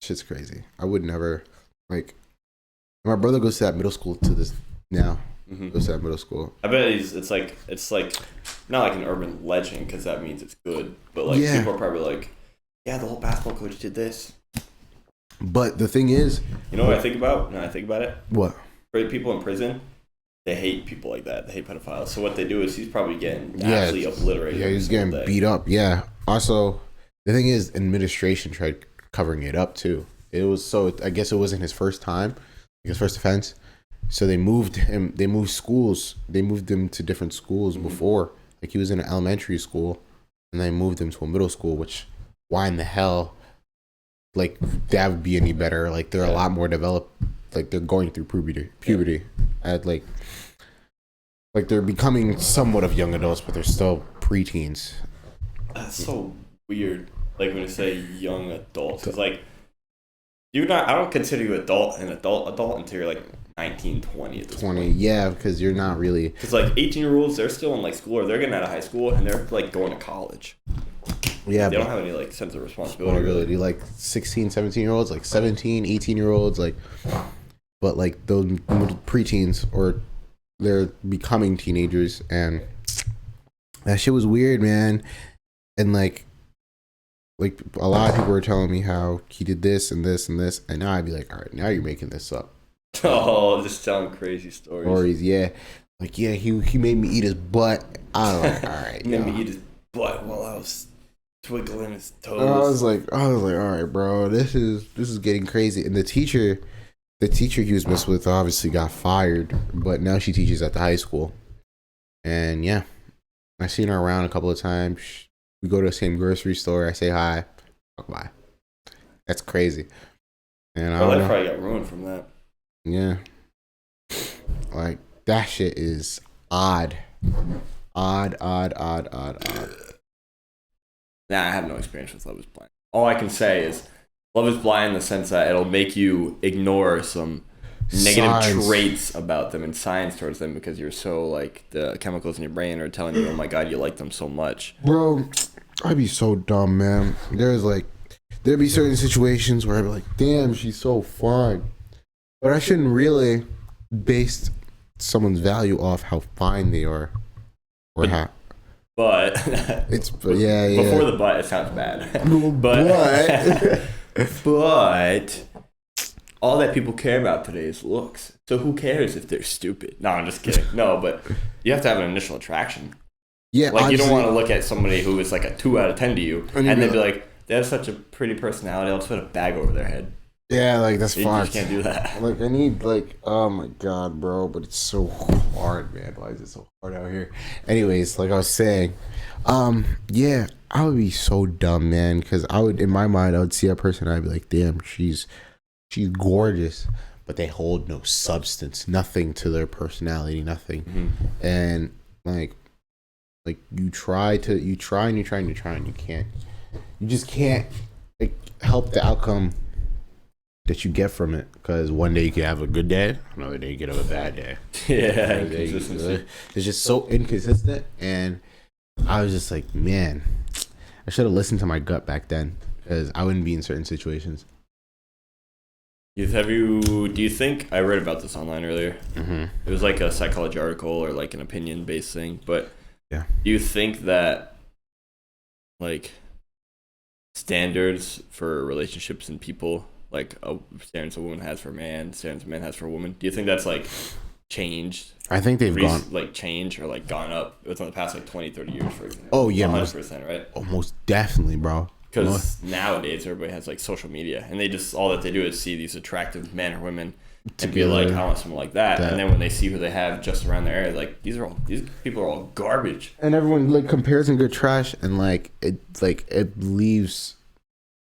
Shit's crazy. I would never, like, my brother goes to that middle school to this now. Mm-hmm. Goes to that middle school. I bet it's like not like an urban legend because that means it's good, but like people are probably like, yeah, the whole basketball coach did this. But the thing is, you know what I think about? When I think about it, what? For people in prison, they hate people like that. They hate pedophiles. So what they do is he's probably getting absolutely obliterated. Yeah, he's getting beat up. Yeah. Also, the thing is, administration tried covering it up too. It was I guess it wasn't his first time, his first offense. So they moved him. They moved schools. They moved him to different schools before. Like he was in an elementary school, and they moved him to a middle school. Which, why in the hell? Like that would be any better? Like they're a lot more developed. Like they're going through puberty at like they're becoming somewhat of young adults, but they're still preteens. That's so weird. Like when you say young adults, it's like I don't consider you an adult until you're like 19, 20 at this 20, point. yeah, because you're not really. Because like 18-year-olds, they're still in like school or they're getting out of high school and they're like going to college. Yeah, they don't have any like sense of responsibility. Like 16, 17-year-olds, like 17, 18-year-olds, like, but like those preteens or they're becoming teenagers, and that shit was weird, man. And like a lot of people were telling me how he did this and this and this, and now I'd be like, all right, now you're making this up. Oh, just telling crazy stories. Yeah. Like, yeah, he made me eat his butt. I was like, all right. He made me eat his butt while I was twiggling his toes. I was like, all right, bro, this is getting crazy. And the teacher he was messing with obviously got fired, but now she teaches at the high school. And yeah, I've seen her around a couple of times. We go to the same grocery store. I say hi. Fuck bye. That's crazy. And I that probably got ruined from that. Yeah. Like, that shit is odd. Odd. Nah, I have no experience with Love is Blind. All I can say is Love is Blind in the sense that it'll make you ignore some negative traits about them and signs towards them because you're so, like, the chemicals in your brain are telling you, oh my God, you like them so much. Bro, I'd be so dumb, man. There'd be certain situations where I'd be like, damn, she's so fine. But I shouldn't really base someone's value off how fine they are. Or how. But yeah. Before the but, it sounds bad. But all that people care about today is looks. So who cares if they're stupid? No, I'm just kidding. No, but you have to have an initial attraction. Yeah, like you don't want to look at somebody who is like a 2 out of 10 to you, and then be like, they have such a pretty personality. I'll just put a bag over their head. Yeah, like that's fine. You just can't do that. Like I need oh my God, bro, but it's so hard, man. Why is it so hard out here? Anyways, like I was saying, yeah, I would be so dumb, man, because in my mind, I would see a person, I'd be like, damn, she's gorgeous, but they hold no substance, nothing to their personality, nothing, and like like you try and you try and you just can't like help the outcome that you get from it, because one day you can have a good day, another day you can have a bad day. Yeah, consistency. It's just so inconsistent, and I was just like, man, I should have listened to my gut back then, because I wouldn't be in certain situations. Do you think, I read about this online earlier. Mm-hmm. It was like a psychology article or like an opinion based thing, but yeah, do you think that like standards for relationships and people, like standards a woman has for a man, standards a man has for a woman, do you think that's like changed? I think they've changed or like gone up within the past like 20-30 years, for example? Oh yeah, 100%, right? Oh, most definitely, bro. Because nowadays everybody has like social media, and they just, all that they do is see these attractive men or women and be like, I want someone like that. And then when they see who they have just around their area, like these people are all garbage. And everyone like compares and good trash, and like it leaves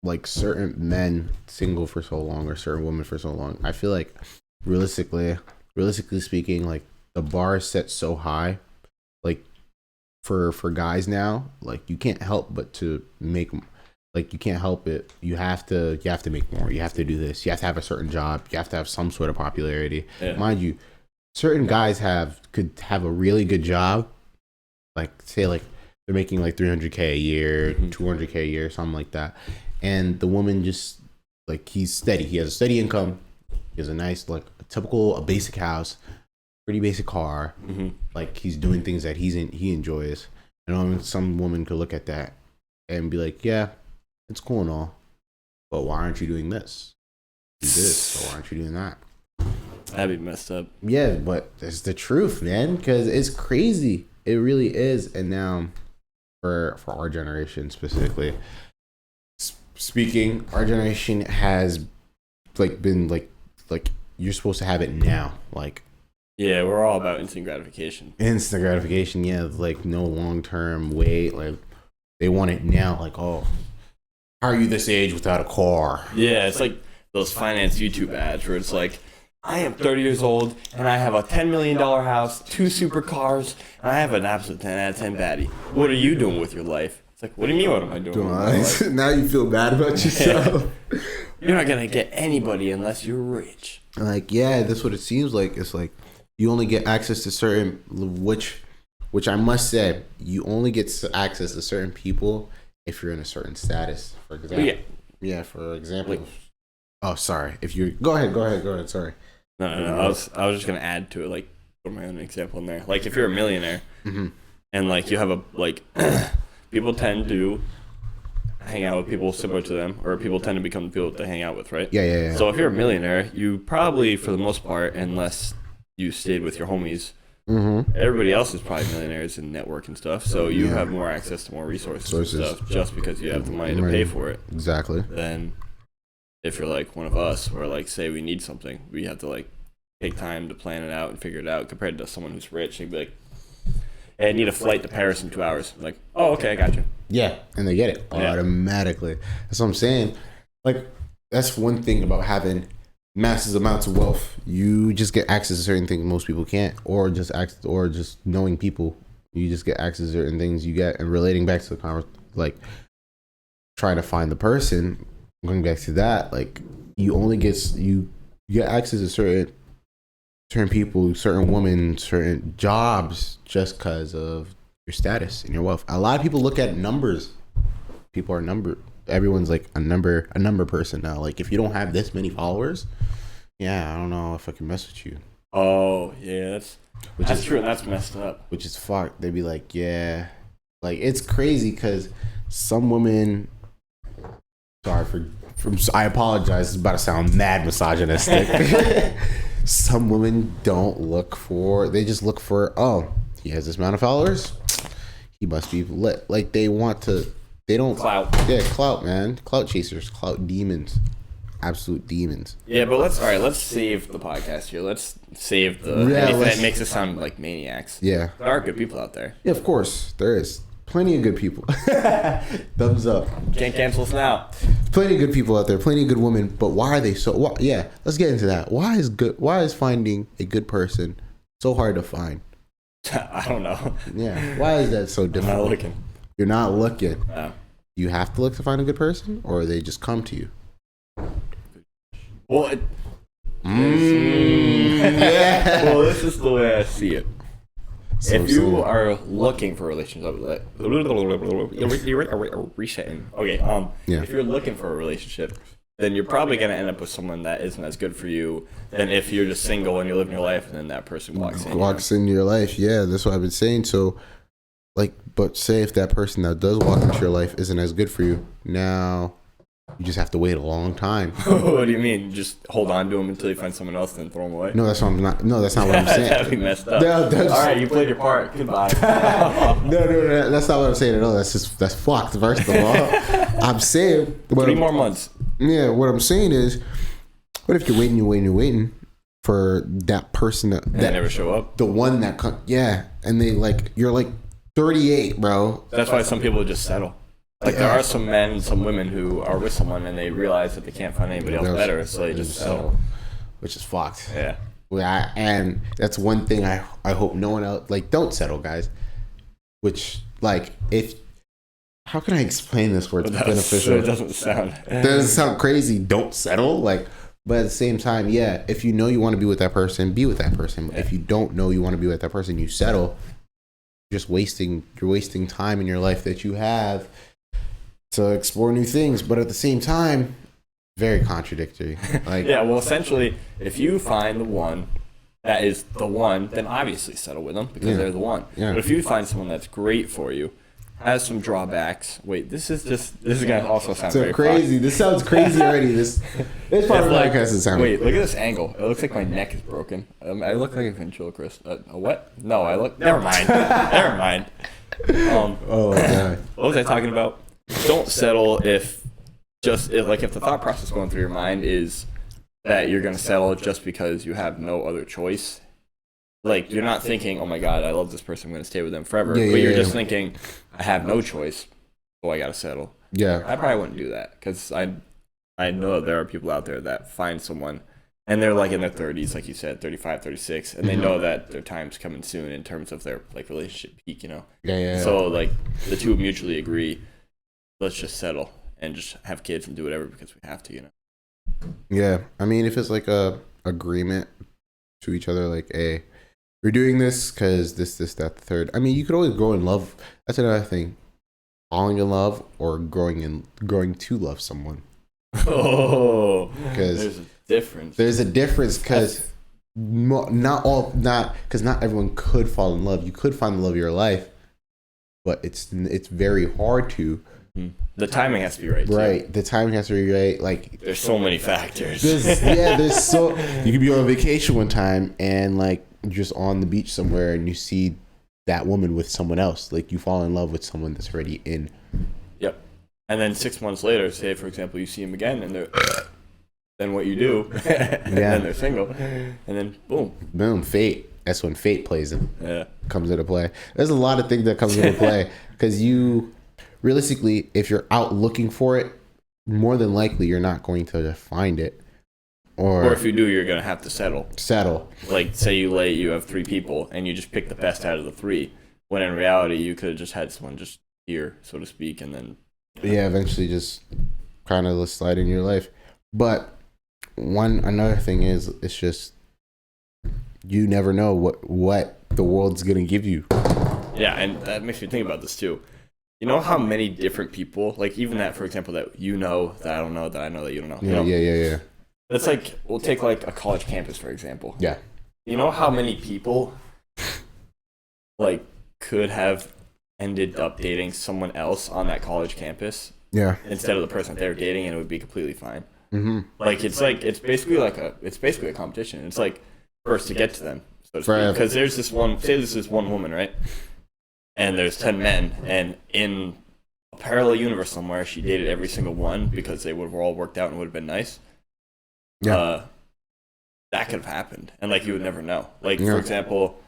like certain men single for so long, or certain women for so long. I feel like realistically speaking, like the bar is set so high, like for guys now, like you can't help but to make, like you can't help it. You have to make more. You have to do this. You have to have a certain job. You have to have some sort of popularity. Yeah. Mind you, certain guys could have a really good job, like say like they're making like $300K a year, $200K a year, something like that. And the woman just like, he's steady. He has a steady income. He has a nice, like a basic house, pretty basic car. Like he's doing things that he enjoys. And some woman could look at that and be like, yeah, it's cool and all, but why aren't you doing this? Do this, or why aren't you doing that? That'd be messed up. Yeah, but it's the truth, man, because it's crazy. It really is. And now, for our generation specifically, speaking, our generation has like been like you're supposed to have it now, like. Yeah, we're all about instant gratification. Instant gratification, yeah, like no long-term wait. Like they want it now. Like, oh, how are you this age without a car? Yeah, it's like those finance YouTube ads where it's like, I am 30 years old and I have a $10 million house, 2 supercars, and I have an absolute 10 out of 10 baddie. What are you doing with your life? It's like, what do you mean, what am I doing with my life? Now you feel bad about yourself. You're not going to get anybody unless you're rich. Like, yeah, that's what it seems like. It's like you only get access to certain, which I must say, you only get access to certain people if you're in a certain status. For example, for example. Oh, sorry. If you go ahead. Sorry. No. I was just gonna add to it, like, put my own example in there. Like, if you're a millionaire, and like you have a people tend to hang out with people similar to them, or people tend to become the people that they hang out with, right? Yeah. So if you're a millionaire, you probably, for the most part, unless you stayed with your homies, everybody else is probably millionaires in network and stuff, so you have more access to more resources and stuff just because you have the money to pay for it. Exactly. Then if you're like one of us, or like say we need something, we have to like take time to plan it out and figure it out, compared to someone who's rich. They'd be like, hey, I need a flight to Paris in 2 hours. I'm like, oh, okay, I got you. Yeah, and they get it automatically. That's what I'm saying. Like, that's one thing about having massive amounts of wealth. You just get access to certain things most people can't, or just knowing people. You just get access to certain things you get. And relating back to the conversation, like trying to find the person, going back to that, like you only get access to certain people, certain women, certain jobs just because of your status and your wealth. A lot of people look at numbers. People are numbered. Everyone's like a number person now. Like, if you don't have this many followers, yeah, I don't know if I can mess with you. Oh yeah, that's true. And that's messed up. Which is fucked. They'd be like, yeah, like it's crazy because some women. Sorry I apologize. It's about to sound mad misogynistic. Some women don't look for. They just look for. Oh, he has this amount of followers. He must be lit. Like they want to. They don't clout. Yeah, clout, man. Clout chasers, clout demons, absolute demons. Yeah, but let's save the podcast here. Let's save anything that makes us sound like maniacs. Yeah, there are good people out there. Yeah, of course there is plenty of good people. Thumbs up. Can't cancel us now. Plenty of good people out there. Plenty of good women. But why are they so? Yeah, let's get into that. Why is finding a good person so hard to find? I don't know. Yeah. Why is that so I'm difficult? not looking. You're not looking. Oh. You have to look to find a good person, or they just come to you. Well, Yeah. well, this is the way I see it. So If you sad. are looking for a relationship, resetting. Okay. Yeah. If you're looking for a relationship, then you're probably gonna end up with someone that isn't as good for you than if you're just single and you're living your life, and then that person walks in. Walks into your life. Yeah, that's what I've been saying. So, like, but say if that person that does walk into your life isn't as good for you, now you just have to wait a long time. What do you mean? Just hold on to them until you find someone else, then throw them away? No, that's what I'm not. No, that's not what I'm saying. That'd be messed up. No, that's- All right, you played your part. Goodbye. No, that's not what I'm saying at all. That's fucked. First of all, I'm saying 3 more months. Yeah, what I'm saying is, what if you're waiting for that person that They never show up. the one that and they like you're like 38, bro. That's why some people just settle. Like there are some men and some women who are with someone and they realize that they can't find anybody else better, so they just settle. Which is fucked. Yeah. And that's one thing I hope no one else like don't settle, guys. Which like if how can I explain this where it's beneficial? It doesn't sound. It doesn't sound crazy. Don't settle, like. But at the same time, yeah, if you know you want to be with that person, be with that person. Yeah. If you don't know you want to be with that person, you settle. You're wasting time in your life that you have to explore new things. But at the same time, very contradictory. Like, Yeah, well, essentially, if you find the one that is the one, then obviously settle with them because they're the one. Yeah. But if you find someone that's great for you, has some drawbacks. Wait, this is gonna also sound so very crazy. This sounds crazy already. This part of the podcast is sounding. Wait, look at this angle. It looks like my neck is broken. I look like a ventriloquist. A what? No, I look. Never mind. Never mind. Oh my god. What was I talking about? Don't settle if the thought process going through your mind is that you're gonna settle just because you have no other choice. Like you're not thinking, oh my god, I love this person, I'm gonna stay with them forever. Yeah, but you're yeah. just thinking, I have no choice, so I gotta settle. Yeah. I probably wouldn't do that because I know that there are people out there that find someone and they're like in their 30s, like you said, 35, 36, and they know that their time's coming soon in terms of their like relationship peak, you know. Yeah. So like the two mutually agree, let's just settle and just have kids and do whatever because we have to, you know. Yeah. I mean, if it's like a agreement to each other, like, hey, we're doing this because this, that, the third. I mean, you could always grow in love. That's another thing. Falling in love or growing to love someone. Oh, 'Cause there's a difference. There's a difference because not everyone could fall in love. You could find the love of your life, but it's very hard to. The timing has to be right. Right, the timing has to be right. Like There's so many factors. there's so you could be on vacation one time and like just on the beach somewhere and you see that woman with someone else. Like you fall in love with someone that's already in. Yep. And then 6 months later, say for example, you see him again, and they're then what you do, and then they're single, and then boom, Fate. That's when fate comes into play. There's a lot of things that comes into play because you realistically, if you're out looking for it, more than likely you're not going to find it. Or if you do, you're gonna have to settle. Like say you have 3 people, and you just pick the best out of the 3. When in reality, you could have just had someone just here, so to speak, and then eventually just kind of slide in your life. But another thing is, it's just you never know what the world's gonna give you. Yeah, and that makes me think about this too. You know how many different people, like even that, for example, that you know that I don't know, that I know that you don't know. Yeah. It's like, we'll take like a college campus, for example. Yeah. You know how many people like could have ended up dating someone else on that college campus? Yeah. Instead of the person that they were dating, and it would be completely fine. Mm-hmm. Like it's basically a competition. It's like first to get to them, so to speak. Because there's this one woman, right? And there's 10 men, and in a parallel universe somewhere, she dated every single one because they would have all worked out and would have been nice. Yeah. That could have happened, and like you would never know. Like for example,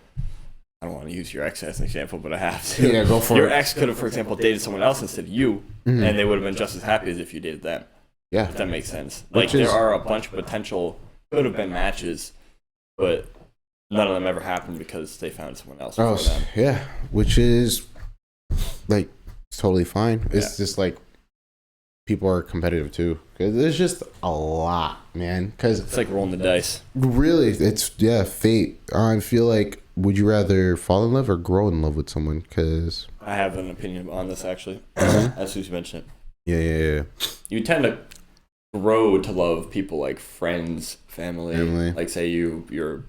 I don't want to use your ex as an example, but I have to. Yeah, go for it. Your ex could have, for example, dated someone else instead of you, and they would have been just as happy as if you dated them. Yeah. If that makes sense. Like there are a bunch of potential could have been matches, but none of them ever happened because they found someone else Oh, before them. yeah, which is like totally fine. It's just like people are competitive too, because there's just a lot, man. Because It's like rolling the dice. really, it's fate. I feel like, would you rather fall in love or grow in love with someone? Because I have an opinion on this actually, as soon as you mentioned it. yeah. You tend to grow to love people like friends, family. Like say your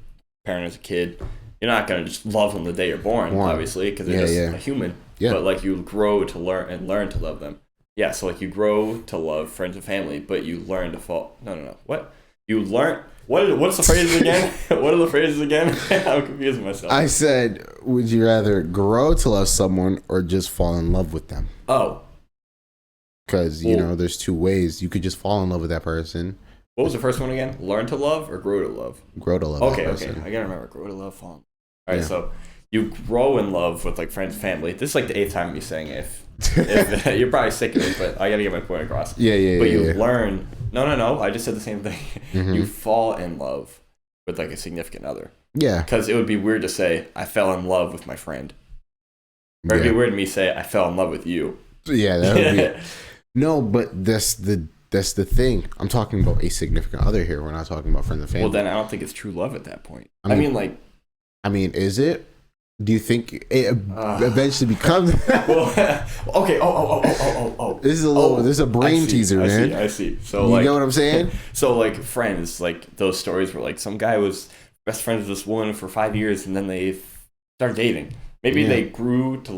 parent as a kid, you're not gonna just love them the day you're born, obviously, because they're just a human. Yeah. But like you grow to learn to love them. Yeah. So like you grow to love friends and family, but you learn to fall. No. What? You learn. What's the phrase again? What are the phrases again? I'm confusing myself. I said, would you rather grow to love someone or just fall in love with them? Oh. Because, you know, there's two ways. You could just fall in love with that person. What was the first one again? Learn to love or grow to love? Grow to love. Okay. I gotta remember. Grow to love, fall. All right, so you grow in love with like friends, family. This is like the 8th time me saying if you're probably sick of it, but I gotta get my point across. But you learn. No. I just said the same thing. Mm-hmm. You fall in love with like a significant other. Yeah. Because it would be weird to say I fell in love with my friend. Or it'd be weird to me say I fell in love with you. Yeah, that would be. No, but that's the thing. I'm talking about a significant other here. We're not talking about friends and family. Well, then I don't think it's true love at that point. I mean, is it? Do you think it eventually becomes? Okay. Oh. This is a brain teaser, man. I see. So you know what I'm saying? So like friends, like those stories where like some guy was best friends with this woman for 5 years and then they started dating. Maybe they grew to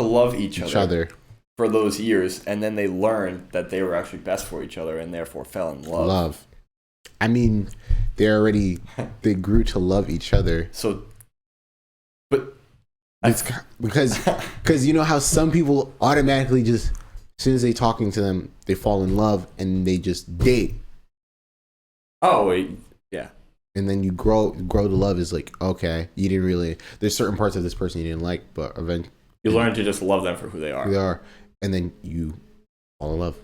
love each other for those years, and then they learned that they were actually best for each other and therefore fell in love. I mean, they grew to love each other. So, but it's because you know how some people automatically just, as soon as they talking to them, they fall in love and they just date. Oh wait, yeah. And then you grow to love is like, okay, you didn't really. There's certain parts of this person you didn't like, but eventually you learn to just love them for who they are. And then you fall in love.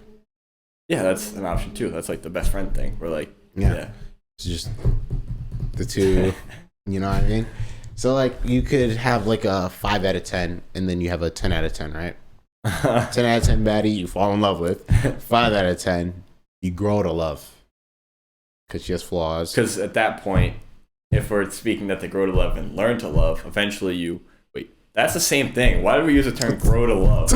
Yeah, that's an option too. That's like the best friend thing. We're like, yeah. It's just the two, you know what I mean? So like you could have like a 5 out of 10 and then you have a 10 out of 10, right? 10 out of 10 baddie you fall in love with. 5 out of 10 you grow to love. Because she has flaws. Because at that point, if we're speaking that they grow to love and learn to love, eventually that's the same thing. Why do we use the term grow to love?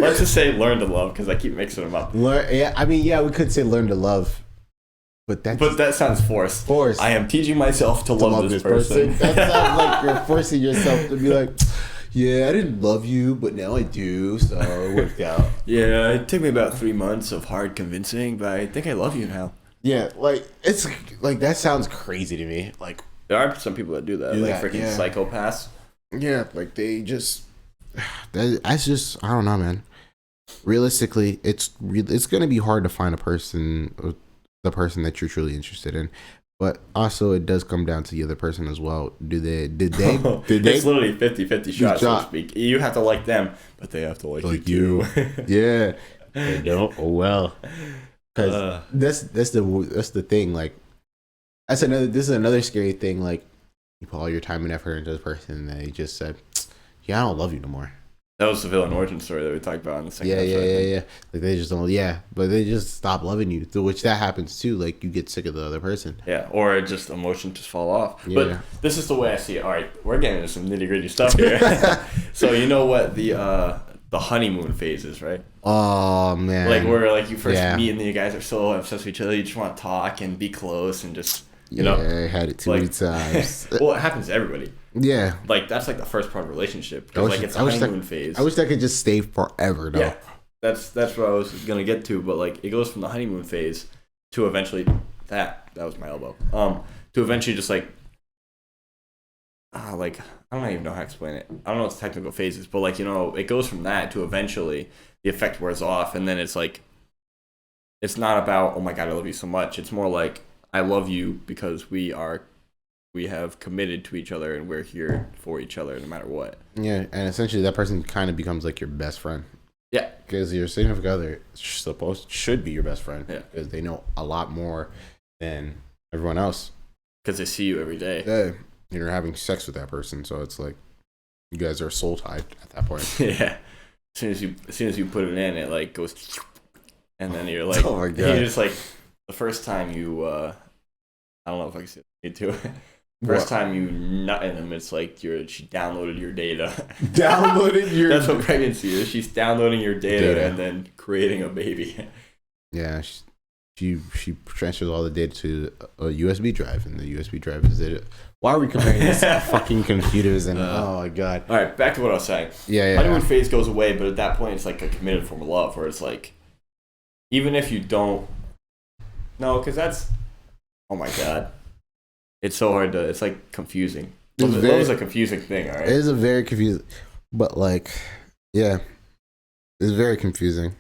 Let's just say learn to love, because I keep mixing them up. We could say learn to love. But that sounds forced. I am teaching myself to love this person. That sounds like you're forcing yourself to be like, yeah, I didn't love you, but now I do, so it worked out. Yeah, it took me about 3 months of hard convincing, but I think I love you now. Yeah, like, it's like, that sounds crazy to me. Like, there are some people that do that, freaking psychopaths. Yeah, like they just, that's just, I don't know, man. Realistically, it's gonna be hard to find the person that you're truly interested in, but also it does come down to the other person as well. Did they? It's literally 50-50 shot, so to speak. You have to like them, but they have to like you too. Yeah, they don't. Oh well, because that's the thing. Like, this is another scary thing. Like, you put all your time and effort into this person, and they just said, "Yeah, I don't love you no more." That was the villain origin story that we talked about in the second episode. Yeah. Like they just don't. Yeah, but they just stop loving you. To which that happens too. Like you get sick of the other person. Yeah, or just emotions just fall off. Yeah. But this is the way I see it. All right, we're getting into some nitty gritty stuff here. So you know what the honeymoon phase is, right? Oh man. Like where like you first meet and then you guys are so obsessed with each other. You just want to talk and be close and just. You know, I had it too many times. Well, it happens to everybody. Yeah. Like, that's like the first part of a relationship. Because, it's a honeymoon phase. I wish that could just stay forever, though. Yeah. That's what I was going to get to. But, like, it goes from the honeymoon phase to eventually... That was my elbow. To eventually just, like... I don't even know how to explain it. I don't know what the technical phases. But, like, you know, it goes from that to eventually the effect wears off. And then it's, like... It's not about, oh, my God, I love you so much. It's more like... I love you because we have committed to each other and we're here for each other no matter what. Yeah, and essentially that person kind of becomes like your best friend. Yeah. Because your significant other should be your best friend. Yeah. Because they know a lot more than everyone else. because they see you every day. Yeah, you're having sex with that person, so it's like you guys are soul tied at that point. Yeah. As soon as you put it in, it like goes, and then you're like, oh my God. you're just like, the first time you, I don't know if I can say it too. First time you nut in them, it's like she downloaded your data. Downloaded your. That's what pregnancy is. She's downloading your data and then creating a baby. Yeah, she transfers all the data to a USB drive, and the USB drive is it. Why are we comparing this to fucking computers? And oh my God. All right, back to what I was saying. Yeah. Honeymoon phase goes away, but at that point, it's like a committed form of love, where it's like, even if you don't, no, because that's, oh my God, it's so hard to. It's like confusing. Love is a confusing thing. All right, it is a very confusing, but like, yeah, it's very confusing.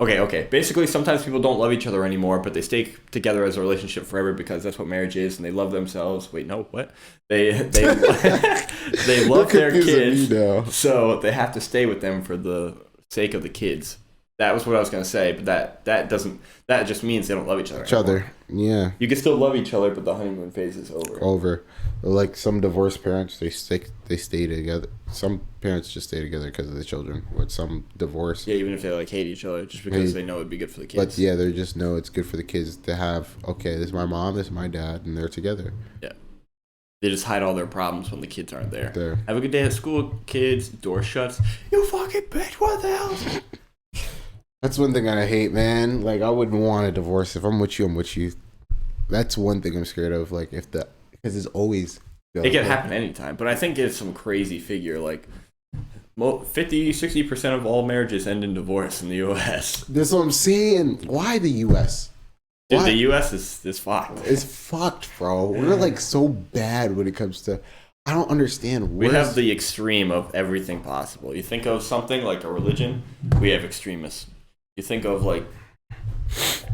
Okay. Basically, sometimes people don't love each other anymore, but they stay together as a relationship forever because that's what marriage is, and they love themselves. Wait, no, what? They they love their kids, so they have to stay with them for the sake of the kids. That was what I was gonna say, but that just means they don't love each other. Yeah. You can still love each other, but the honeymoon phase is over. Like some divorced parents, they stay together. Some parents just stay together because of the children. With some divorce, yeah, even if they like hate each other, just because they know it'd be good for the kids. But yeah, they just know it's good for the kids to have. Okay, this is my mom, this is my dad, and they're together. Yeah. They just hide all their problems when the kids aren't there. Have a good day at school, kids. Door shuts. You fucking bitch! What the hell? That's one thing I hate, man. Like, I wouldn't want a divorce. If I'm with you, I'm with you. That's one thing I'm scared of. Like, because it's always. It can happen anytime, but I think it's some crazy figure. Like, 50-60% of all marriages end in divorce in the U.S. That's what I'm saying. Why the U.S.? Dude, the U.S. is fucked. It's fucked, bro. We're like so bad when it comes to. I don't understand. We have the extreme of everything possible. You think of something like a religion, we have extremists. You think of like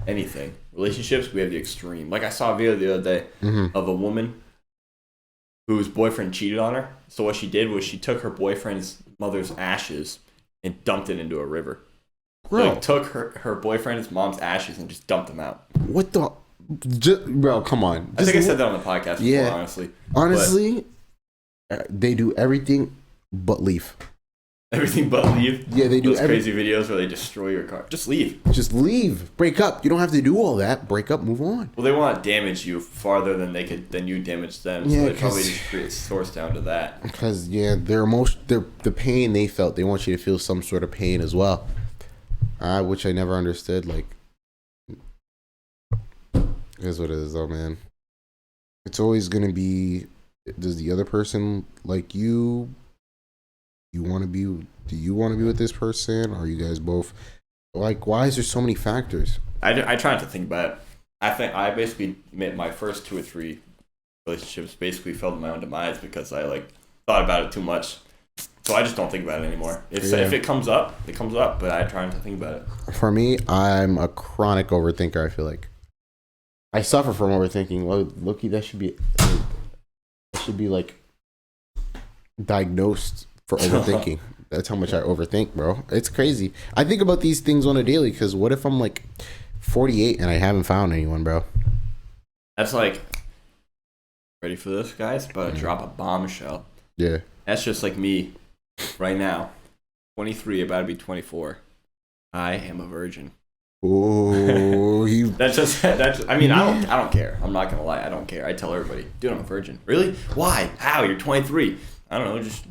anything, relationships, we have the extreme. Like I saw a video the other day of a woman whose boyfriend cheated on her. So what she did was she took her boyfriend's mother's ashes and dumped it into a river. Bro. Like took her boyfriend's mom's ashes and just dumped them out. What the? Bro, come on. I think I said that on the podcast before, honestly. Honestly, they do everything but leave. Everything but leave? Yeah, they do. Those crazy videos where they destroy your car. Just leave. Just leave. Break up. You don't have to do all that. Break up. Move on. Well, they want to damage you farther than you damage them. So they probably just create source down to that. Because the pain they felt, they want you to feel some sort of pain as well. Which I never understood. Like, here's what it is, though, man. It's always gonna be. Does the other person like you? Do you want to be with this person? Or are you guys both like? Why is there so many factors? I try not to think about it. I basically made my first 2 or 3 relationships basically fell to my own demise because I like thought about it too much. So I just don't think about it anymore. If it comes up, it comes up. But I try not to think about it. For me, I'm a chronic overthinker. I feel like I suffer from overthinking. Well, Loki, that should be like diagnosed for overthinking. That's how much I overthink, bro. It's crazy. I think about these things on a daily because what if I'm like 48 and I haven't found anyone, bro? That's like, ready for this, guys? About to drop a bombshell. Yeah. That's just like me right now. 23, about to be 24. I am a virgin. Oh, I mean, I don't care. I'm not gonna lie. I don't care. I tell everybody, dude, I'm a virgin. Really? Why? How? You're 23. I don't know. Just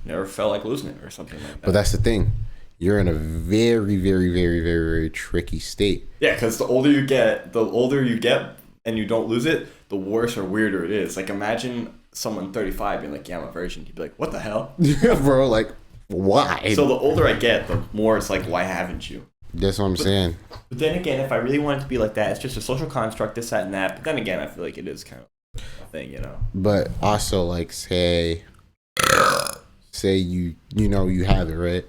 never felt like losing it or something like that. But that's the thing. You're in a very, very, very, very, very tricky state. Yeah, because the older you get, and you don't lose it, the worse or weirder it is. Like, imagine someone 35 being like, yeah, I'm a virgin. You'd be like, what the hell? Yeah, bro. Like, why? So the older I get, the more it's like, why haven't you? That's what I'm saying. But then again, if I really want it to be like that, it's just a social construct, this, that, and that. But then again, I feel like it is kind of a thing, you know? But also, like, say you have it, right?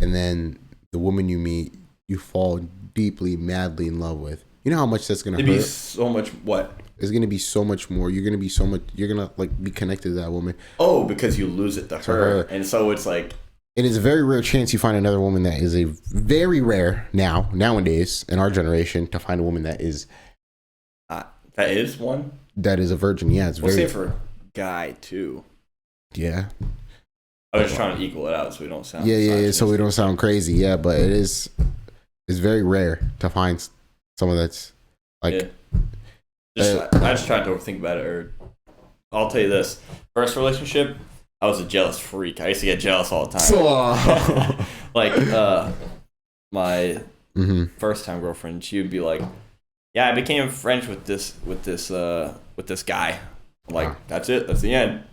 And then the woman you meet, you fall deeply, madly in love with. You know how much that's going to hurt? It'd be so much what? It's going to be so much more. You're going to like be connected to that woman. Oh, because you lose it to her. And so it's like. It is a very rare chance you find another woman that is a very rare nowadays in our generation to find a woman that is That is one? That is a virgin. Yeah, it's We'll very. say for a guy, too. Yeah. I was just trying to equal it out so we don't sound... Yeah. So we don't sound crazy. Yeah, but it is... It's very rare to find someone that's like... Yeah. I just tried to overthink about it. Or I'll tell you this. First relationship, I was a jealous freak. I used to get jealous all the time. Like, my first time girlfriend, she would be like, yeah, I became friends with this guy. I'm like, that's it. That's the end.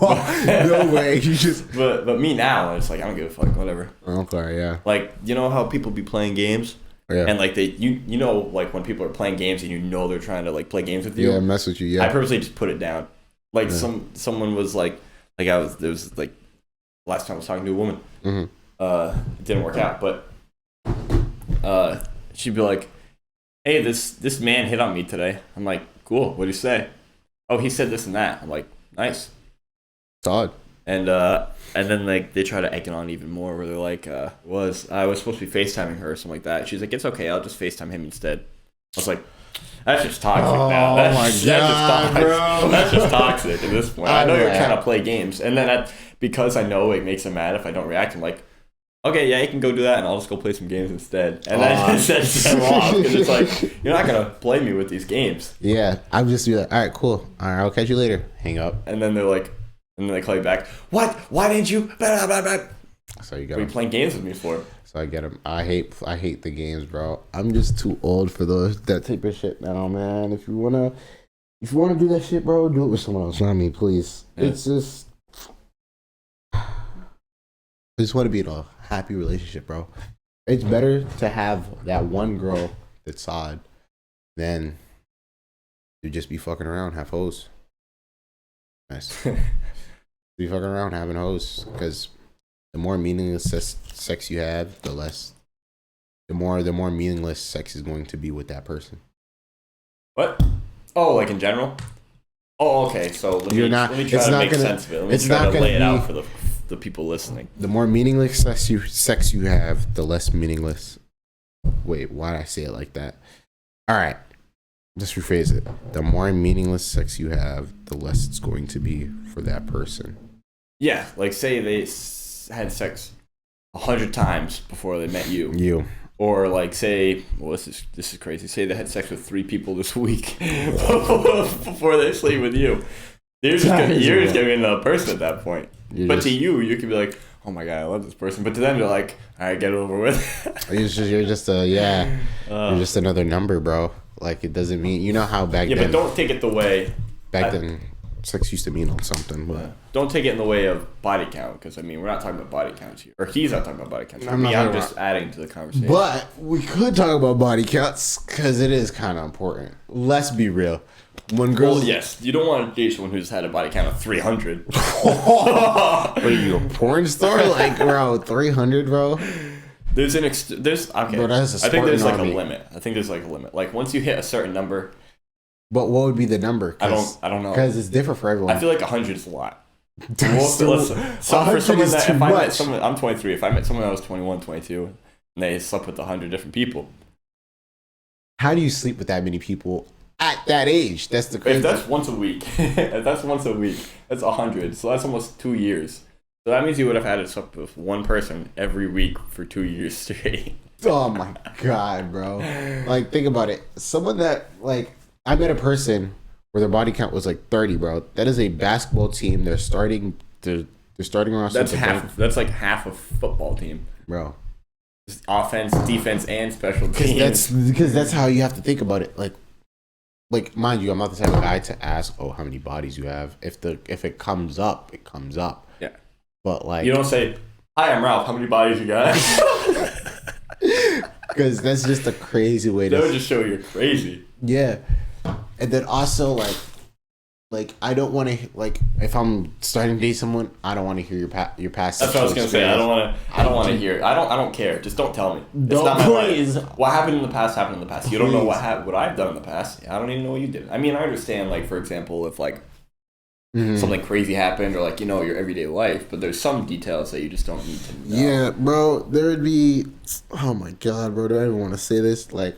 No way. You just... But me now, it's like, I don't give a fuck. Whatever. Okay, yeah. Like, you know how people be playing games? Yeah. And like you know, like when people are playing games and you know they're trying to like play games with you. Yeah, mess with you. Yeah. I purposely just put it down. Like someone was like there was like last time I was talking to a woman. It didn't work out, but she'd be like, hey, this man hit on me today. I'm like, cool. What'd he say? Oh, he said this and that. I'm like, nice. It's odd. And then like they try to egg it on even more, where they're like, I was supposed to be FaceTiming her or something like that. She's like, it's okay, I'll just FaceTime him instead. I was like, that's just toxic now. That's just toxic at this point. I know you're trying to play games, and then because I know it makes him mad if I don't react. I'm like, okay, yeah, you can go do that, and I'll just go play some games instead. And then I just set them off because it's like, you're not gonna play me with these games. Yeah, I'm just be like, all right, cool. All right, I'll catch you later. Hang up. And then they're like. And then they call you back. What? Why didn't you? Blah, blah, blah. So you got. What are you playing games with me for? So I get them. I hate the games, bro. I'm just too old for that type of shit now, man. If you wanna do that shit, bro, do it with someone else. Not me, please. Yeah. It's just. I just want to be in a happy relationship, bro. It's better to have that one girl that's solid than to just be fucking around, have hoes. Nice. Be fucking around having hoes, because the more meaningless sex you have, the more meaningless sex is going to be with that person. What? Oh, like in general? Oh, okay. So let me try to make sense of it. Let me try to lay it out for the people listening. The more meaningless sex you have, the less meaningless. Wait, why did I say it like that? All right. Just rephrase it. The more meaningless sex you have, the less it's going to be for that person. Yeah, like say they had sex 100 times before they met you. Or like say, well, this is crazy. Say they had sex with 3 people this week before they sleep with you. You're just gonna be another person at that point. To you could be like, oh my god, I love this person. But to them, you're like, all right, get it over with. You're just another number, bro. Like, it doesn't mean, you know how back then. Yeah, but don't take it the way. Back then, sex used to mean on something, but. Don't take it in the way of body count, because, I mean, we're not talking about body counts here. Or he's not talking about body counts. I'm just adding to the conversation. But we could talk about body counts, because it is kind of important. Let's be real. When girls. Well, yes. You don't want to date someone who's had a body count of 300. Wait, you a porn star? Like, bro, 300, bro? There's okay. Bro, that's a I think there's like a limit. Like once you hit a certain number. But what would be the number? I don't know. Because it's different for everyone. I feel like 100 is a lot. For someone that I'm 23. If I met someone that was 21, 22, and they slept with 100 different people. How do you sleep with that many people at that age? That's the crazy. If that's once a week, that's 100. So that's almost 2 years. So that means you would have had to sleep with one person every week for 2 years straight. Oh my god, bro! Like, think about it. Someone that, like, I met a person where their body count was like 30, bro. That is a basketball team. They're starting around. That's like half a football team, bro. Offense, defense, and special teams. Because that's how you have to think about it. Like, mind you, I'm not the type of guy to ask, oh, how many bodies you have. If it comes up, it comes up. Yeah. But, like, you don't say, hi, I'm Ralph, how many bodies you got? Because that's just a crazy way to. That would just show you're crazy. Yeah. And then also, like I don't want to, like, if I'm starting to date someone, I don't want to hear your past. That's what I was gonna say. I don't want to hear. I don't care. Just don't tell me. It's not my please. life. What happened in the past happened in the past. You don't know what I've done in the past. I don't even know what you did. I mean, I understand, like, for example, if like something crazy happened, or like, you know, your everyday life, but there's some details that you just don't need to know. Yeah, bro. There would be. Oh my god, bro. Do I even want to say this? Like,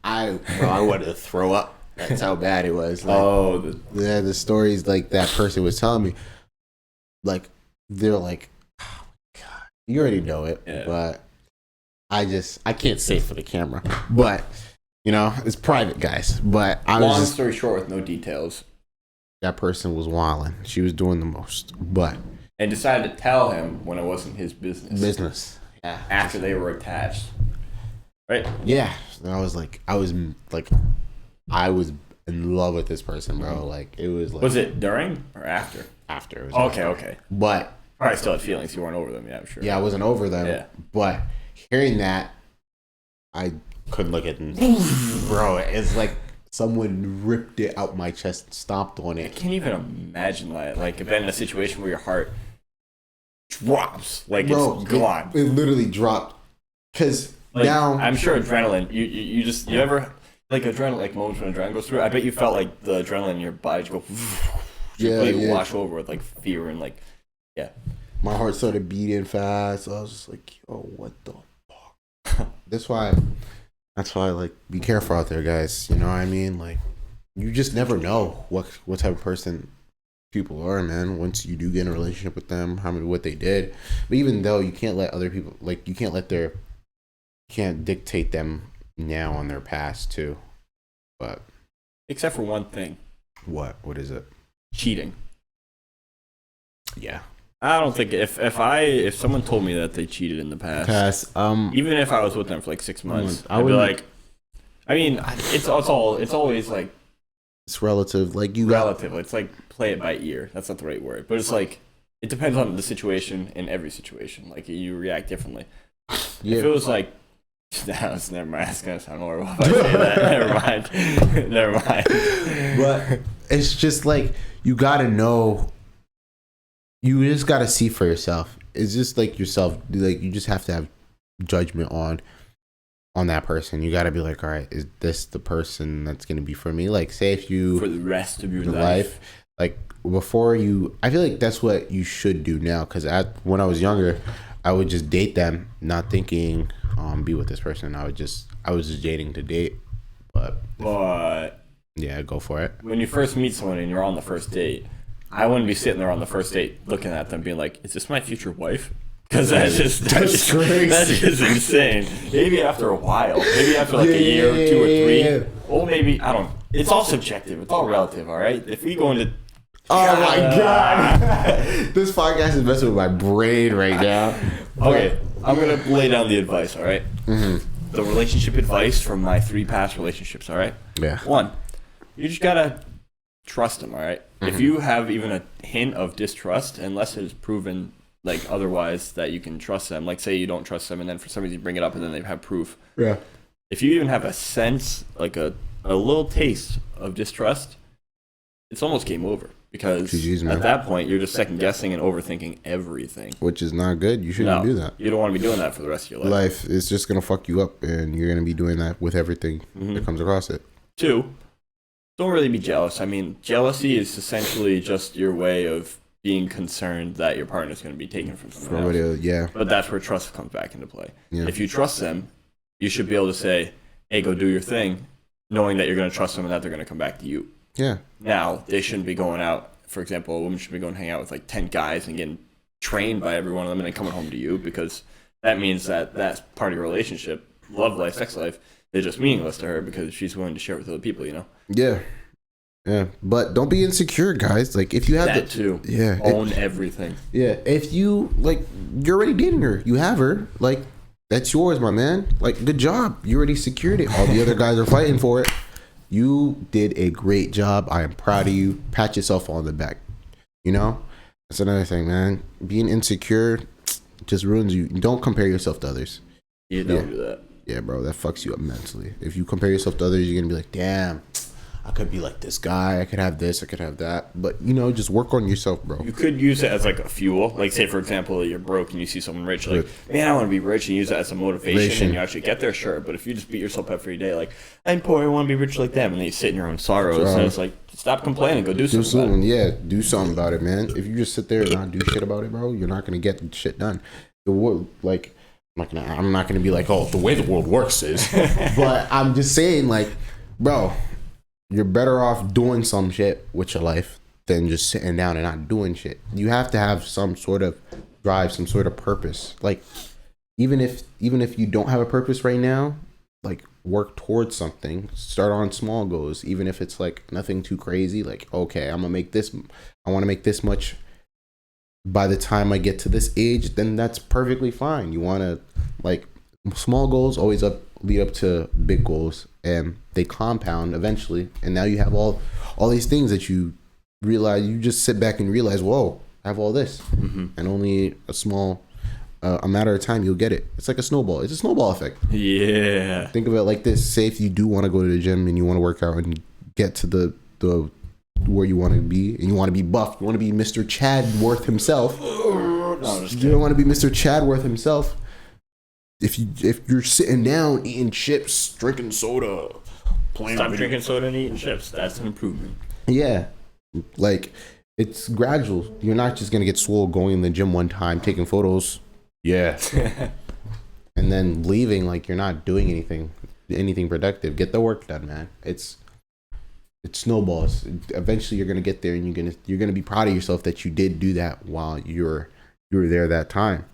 I wanted to throw up. That's how bad it was. Like, the stories like that person was telling me, like they're like, oh my god, you already know it, but I can't say it for the camera, but it's private, guys. But long story short, with no details, that person was wilding. She was doing the most, and decided to tell him when it wasn't his business. Yeah, after they were attached. Right? Yeah. I was in love with this person, bro. Like, it was like... Was it during or after? After. It was okay. But... Probably still had feelings. You weren't over them, I'm sure. Yeah, I wasn't over them. Yeah. But hearing that, I couldn't look at them. Bro, it's like someone ripped it out my chest and stomped on it. I can't even imagine that. Like, I've been in a situation where your heart drops. Like, bro, it's gone. It literally dropped. Because... Like, now I'm sure adrenaline. You ever like adrenaline, like moments when adrenaline goes through? I bet you felt like the adrenaline in your body just go wash over with like fear and like My heart started beating fast. So I was just like, yo, what the fuck? That's why like be careful out there, guys. You know what I mean? Like, you just never know what type of person people are, man. Once you do get in a relationship with them, what they did. But even though you can't let other people, like, you can't dictate them now on their past too, but except for one thing. What is it? Cheating. Yeah, I don't think if someone told me that they cheated in the past, even if I was with them for like 6 months, I'd be like, I mean, it's always like, it's relative. Like, relative. It's like play it by ear. That's not the right word, but it's like it depends on the situation. In every situation, like, you react differently. Yeah. If it was like, never mind. It's gonna sound horrible if I say that. Never mind. But it's just like, you gotta know. You just gotta see for yourself. It's just like yourself. Like, you just have to have judgment on that person. You gotta be like, all right, is this the person that's gonna be for me? Like, say if you for the rest of your life. Like, before you, I feel like that's what you should do now. Because when I was younger, I would just date them, not thinking be with this person. I was just dating to date. But yeah, go for it. When you first meet someone and you're on the first date, I wouldn't be sitting there on the first date looking at them being like, is this my future wife? Because that's crazy. That's just insane. Maybe after a while, maybe after like a year or 2 or 3, or maybe, I don't know. It's all subjective. It's all relative, all right? If we go into... Oh my God. This podcast is messing with my brain right now. Okay, I'm going to lay down the advice, all right? Mm-hmm. The relationship advice from my 3 past relationships, all right? Yeah. 1, you just got to trust them, all right? Mm-hmm. If you have even a hint of distrust, unless it is proven like otherwise that you can trust them, like say you don't trust them and then for some reason you bring it up and then they have proof. Yeah. If you even have a sense, like a little taste of distrust, it's almost game over. Because at that point, you're just second guessing and overthinking everything. Which is not good. You shouldn't do that. You don't want to be doing that for the rest of your life. Life is just going to fuck you up, and you're going to be doing that with everything that comes across it. 2, don't really be jealous. I mean, jealousy is essentially just your way of being concerned that your partner is going to be taken from someone else. Yeah. But that's where trust comes back into play. Yeah. If you trust them, you should be able to say, hey, go do your thing, knowing that you're going to trust them and that they're going to come back to you. Yeah. Now, they shouldn't be going out. For example, a woman should be going to hang out with like 10 guys and getting trained by every one of them and then coming home to you, because that means that that's part of your relationship, love life, sex life, is just meaningless to her because she's willing to share it with other people, you know? Yeah. Yeah. But don't be insecure, guys. Like, if you have that too. Yeah. Own everything. Yeah. If you, like, you're already dating her, you have her, like, that's yours, my man. Like, good job. You already secured it. All the other guys are fighting for it. You did a great job. I am proud of you. Pat yourself on the back. You know? That's another thing, man. Being insecure just ruins you. Don't compare yourself to others. You don't do that. Yeah, bro. That fucks you up mentally. If you compare yourself to others, you're going to be like, damn, I could be like this guy. I could have this. I could have that. But, you know, just work on yourself, bro. You could use it as like a fuel. Like, say, for example, you're broke and you see someone rich. Like, man, I want to be rich, and use that as a motivation. And you actually get there, sure. But if you just beat yourself up every day, like, I'm poor, I want to be rich like them. And then you sit in your own sorrows. And it's like, stop complaining. Go do something. Yeah, do something about it, man. If you just sit there and not do shit about it, bro, you're not going to get shit done. Like, I'm not gonna be like, oh, the way the world works is, but I'm just saying, like, bro, you're better off doing some shit with your life than just sitting down and not doing shit. You have to have some sort of drive, some sort of purpose. Like, even if you don't have a purpose right now, like, work towards something. Start on small goals, even if it's like nothing too crazy. Like, okay, I want to make this much by the time I get to this age, then that's perfectly fine. You want to, like, small goals always lead up to big goals, and they compound eventually. And now you have all these things that you realize. You just sit back and realize, whoa, I have all this, and only a matter of time you'll get it. It's like a snowball. It's a snowball effect. Yeah. Think of it like this. Say if you do want to go to the gym and you want to work out and get to the where you want to be, and you want to be buff, you want to be Mr. Chadworth himself. No, you don't want to be Mr. Chadworth himself. If you're sitting down eating chips, drinking soda, stop drinking soda and eating chips. That's an improvement. Yeah, like, it's gradual. You're not just gonna get swole going in the gym one time, taking photos. Yeah. And then leaving like you're not doing anything productive. Get the work done, man. It snowballs. Eventually you're gonna get there, and you're gonna be proud of yourself that you did do that while you were there that time.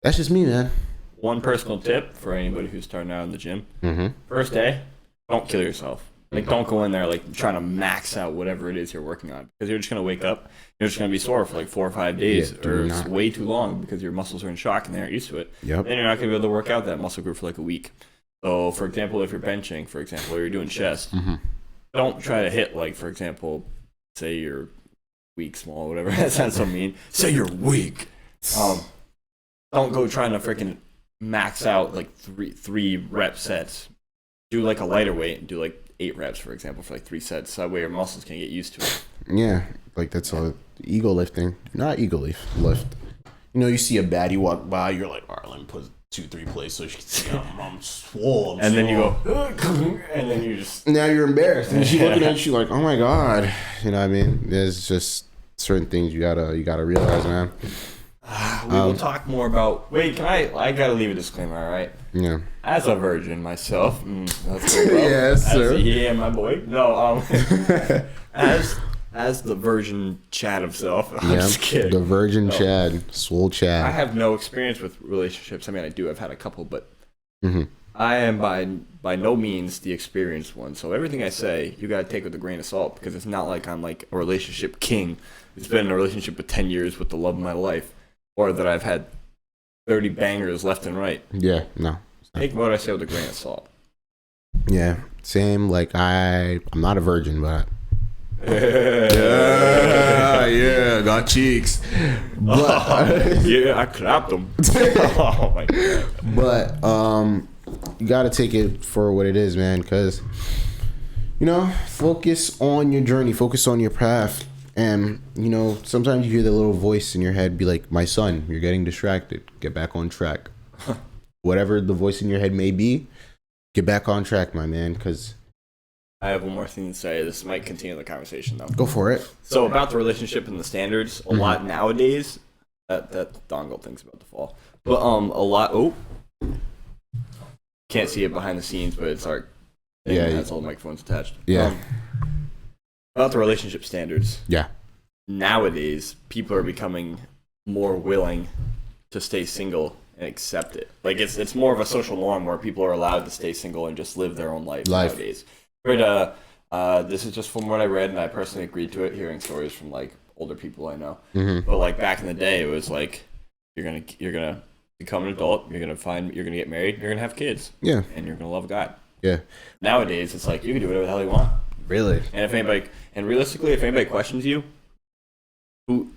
That's just me, man. One personal tip for anybody who's starting out in the gym. Mm-hmm. First day, don't kill yourself. Like, don't go in there like trying to max out whatever it is you're working on, because you're just gonna wake up, you're just gonna be sore for like 4 or 5 days, or it's way too long because your muscles are in shock and they aren't used to it. Yep. Then you're not gonna be able to work out that muscle group for like a week. So, for example, if you're benching, for example, or you're doing chest, don't try to hit, like, for example, say you're weak, small, whatever. That sounds so mean. Say you're weak. Don't go trying to freaking max out like three rep sets. Do like a lighter weight and do like 8 reps, for example, for like 3 sets. So that way your muscles can get used to it. Yeah, like that's all ego lifting. Not ego lift. You know, you see a baddie walk by, you're like, all right, let me put 2-3 plays so she can see I'm swole. And then you go, and then you just... Now you're embarrassed. And she's looking at you like, oh my God. You know what I mean? There's just certain things you gotta realize, man. We will talk more about... Wait, I gotta leave a disclaimer, all right? Yeah. As a virgin myself... that's very well. Yes, sir. Yeah, my boy. No, as the virgin Chad himself. I'm just kidding. The virgin Chad. Swole Chad. I have no experience with relationships. I mean, I do. I've had a couple, but... Mm-hmm. I am by no means the experienced one. So everything I say, you gotta take with a grain of salt, because it's not like I'm like a relationship king who's been in a relationship for 10 years with the love of my life, or that I've had 30 bangers left and right. Yeah, no. Take what I say with a grain of salt. Yeah, same. Like, I'm not a virgin, but... yeah, got cheeks. But, yeah, I clapped them. Oh my God. But you gotta take it for what it is, man, because, you know, focus on your journey, focus on your path. And, you know, sometimes you hear the little voice in your head be like, my son, you're getting distracted, get back on track. Whatever the voice in your head may be, get back on track, my man, because... I have one more thing to say. This might continue the conversation, though. Go for it. So about the relationship and the standards, a lot nowadays, that dongle thing's about to fall. But a lot, can't see it behind the scenes, but it's our thing that has all the microphones attached. Yeah. About the relationship standards. Yeah. Nowadays, people are becoming more willing to stay single and accept it. Like, it's more of a social norm where people are allowed to stay single and just live their own life nowadays. But this is just from what I read, and I personally agreed to it, hearing stories from like older people I know. Mm-hmm. But like back in the day, it was like you're gonna become an adult, you're gonna get married, you're gonna have kids, and you're gonna love God. Yeah. Nowadays, it's like you can do whatever the hell you want. Really? And realistically, if anybody questions you,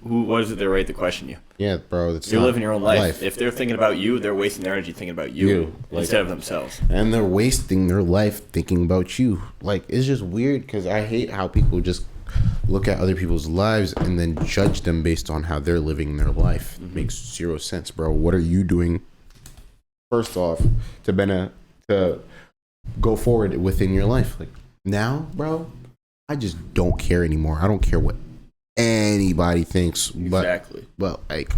what is it they're right to question you? Yeah, bro. You're living your own life. If they're thinking about you, they're wasting their energy thinking about you instead of themselves. And they're wasting their life thinking about you. Like, it's just weird, because I hate how people just look at other people's lives and then judge them based on how they're living their life. It makes zero sense, bro. What are you doing, first off, to go forward within your life? Like, now, bro, I just don't care anymore. I don't care what anybody thinks. Exactly. But like,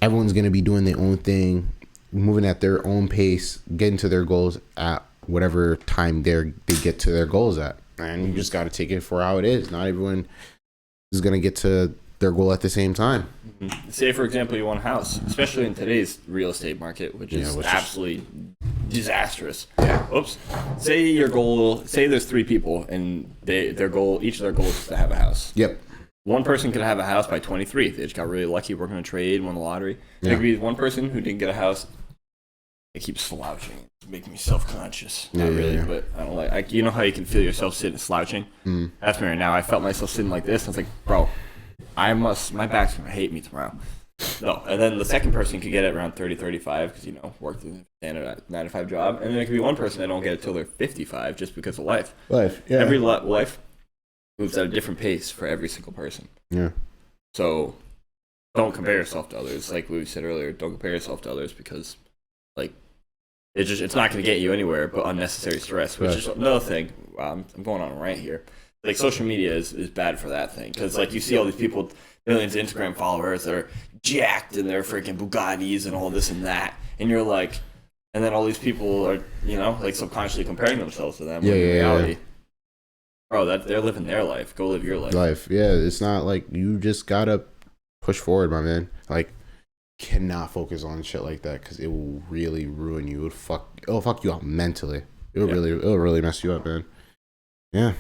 everyone's gonna be doing their own thing. moving at their own pace, getting to their goals at whatever time they get to their goals at. And you just got to take it for how it is. Not everyone is going to get to their goal at the same time. Mm-hmm. Say, for example, you want a house, especially in today's real estate market, which is absolutely disastrous. Yeah. Oops. Say there's 3 people and each of their goals is to have a house. Yep. One person could have a house by 23. They just got really lucky working a trade, won the lottery. Yeah. There could be one person who didn't get a house. It keeps slouching. It's making me self-conscious. Not really, but I don't like. You know how you can feel yourself sitting slouching? That's me right now. I felt myself sitting like this. I was like, bro, my back's gonna hate me tomorrow. No, and then the second person could get it around 30, 35 because worked in a standard 9 to 5 job, and then there could be one person that don't get it till they're 55 just because of life. Yeah. Every life moves at a different pace for every single person. Yeah. So don't compare yourself to others. Like we said earlier, don't compare yourself to others because it's not going to get you anywhere but unnecessary stress, which is another thing. I'm going on a rant here. Like social media is bad for that thing because you see all these people, millions of Instagram followers that are jacked in their freaking Bugattis and all this and that, and you're like, and then all these people are subconsciously comparing themselves to them. Yeah, when in reality, yeah. Bro, they're living their life. Go live your life. Yeah, it's not like you just gotta push forward, my man. Cannot focus on shit like that because it will really ruin you. It'll fuck you up mentally. It'll really mess you up, man. Yeah.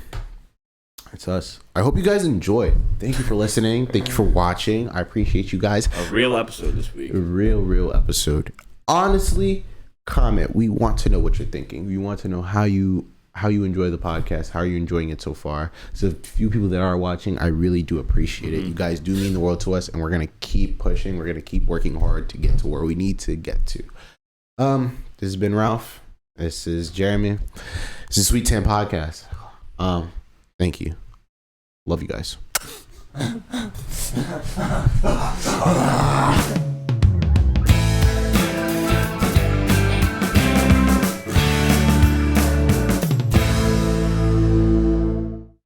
It's us. I hope you guys enjoy. Thank you for listening. Thank you for watching. I appreciate you guys. A real episode this week. A real episode. Honestly, comment. We want to know what you're thinking. We want to know how you enjoy the podcast. How are you enjoying it so far? So a few people that are watching, I really do appreciate it. You guys do mean the world to us, and we're gonna keep pushing. We're gonna keep working hard to get to where we need to get to. This has been Ralph. This is Jeremy. This is Sweet Tan Podcast. Thank you. Love you guys.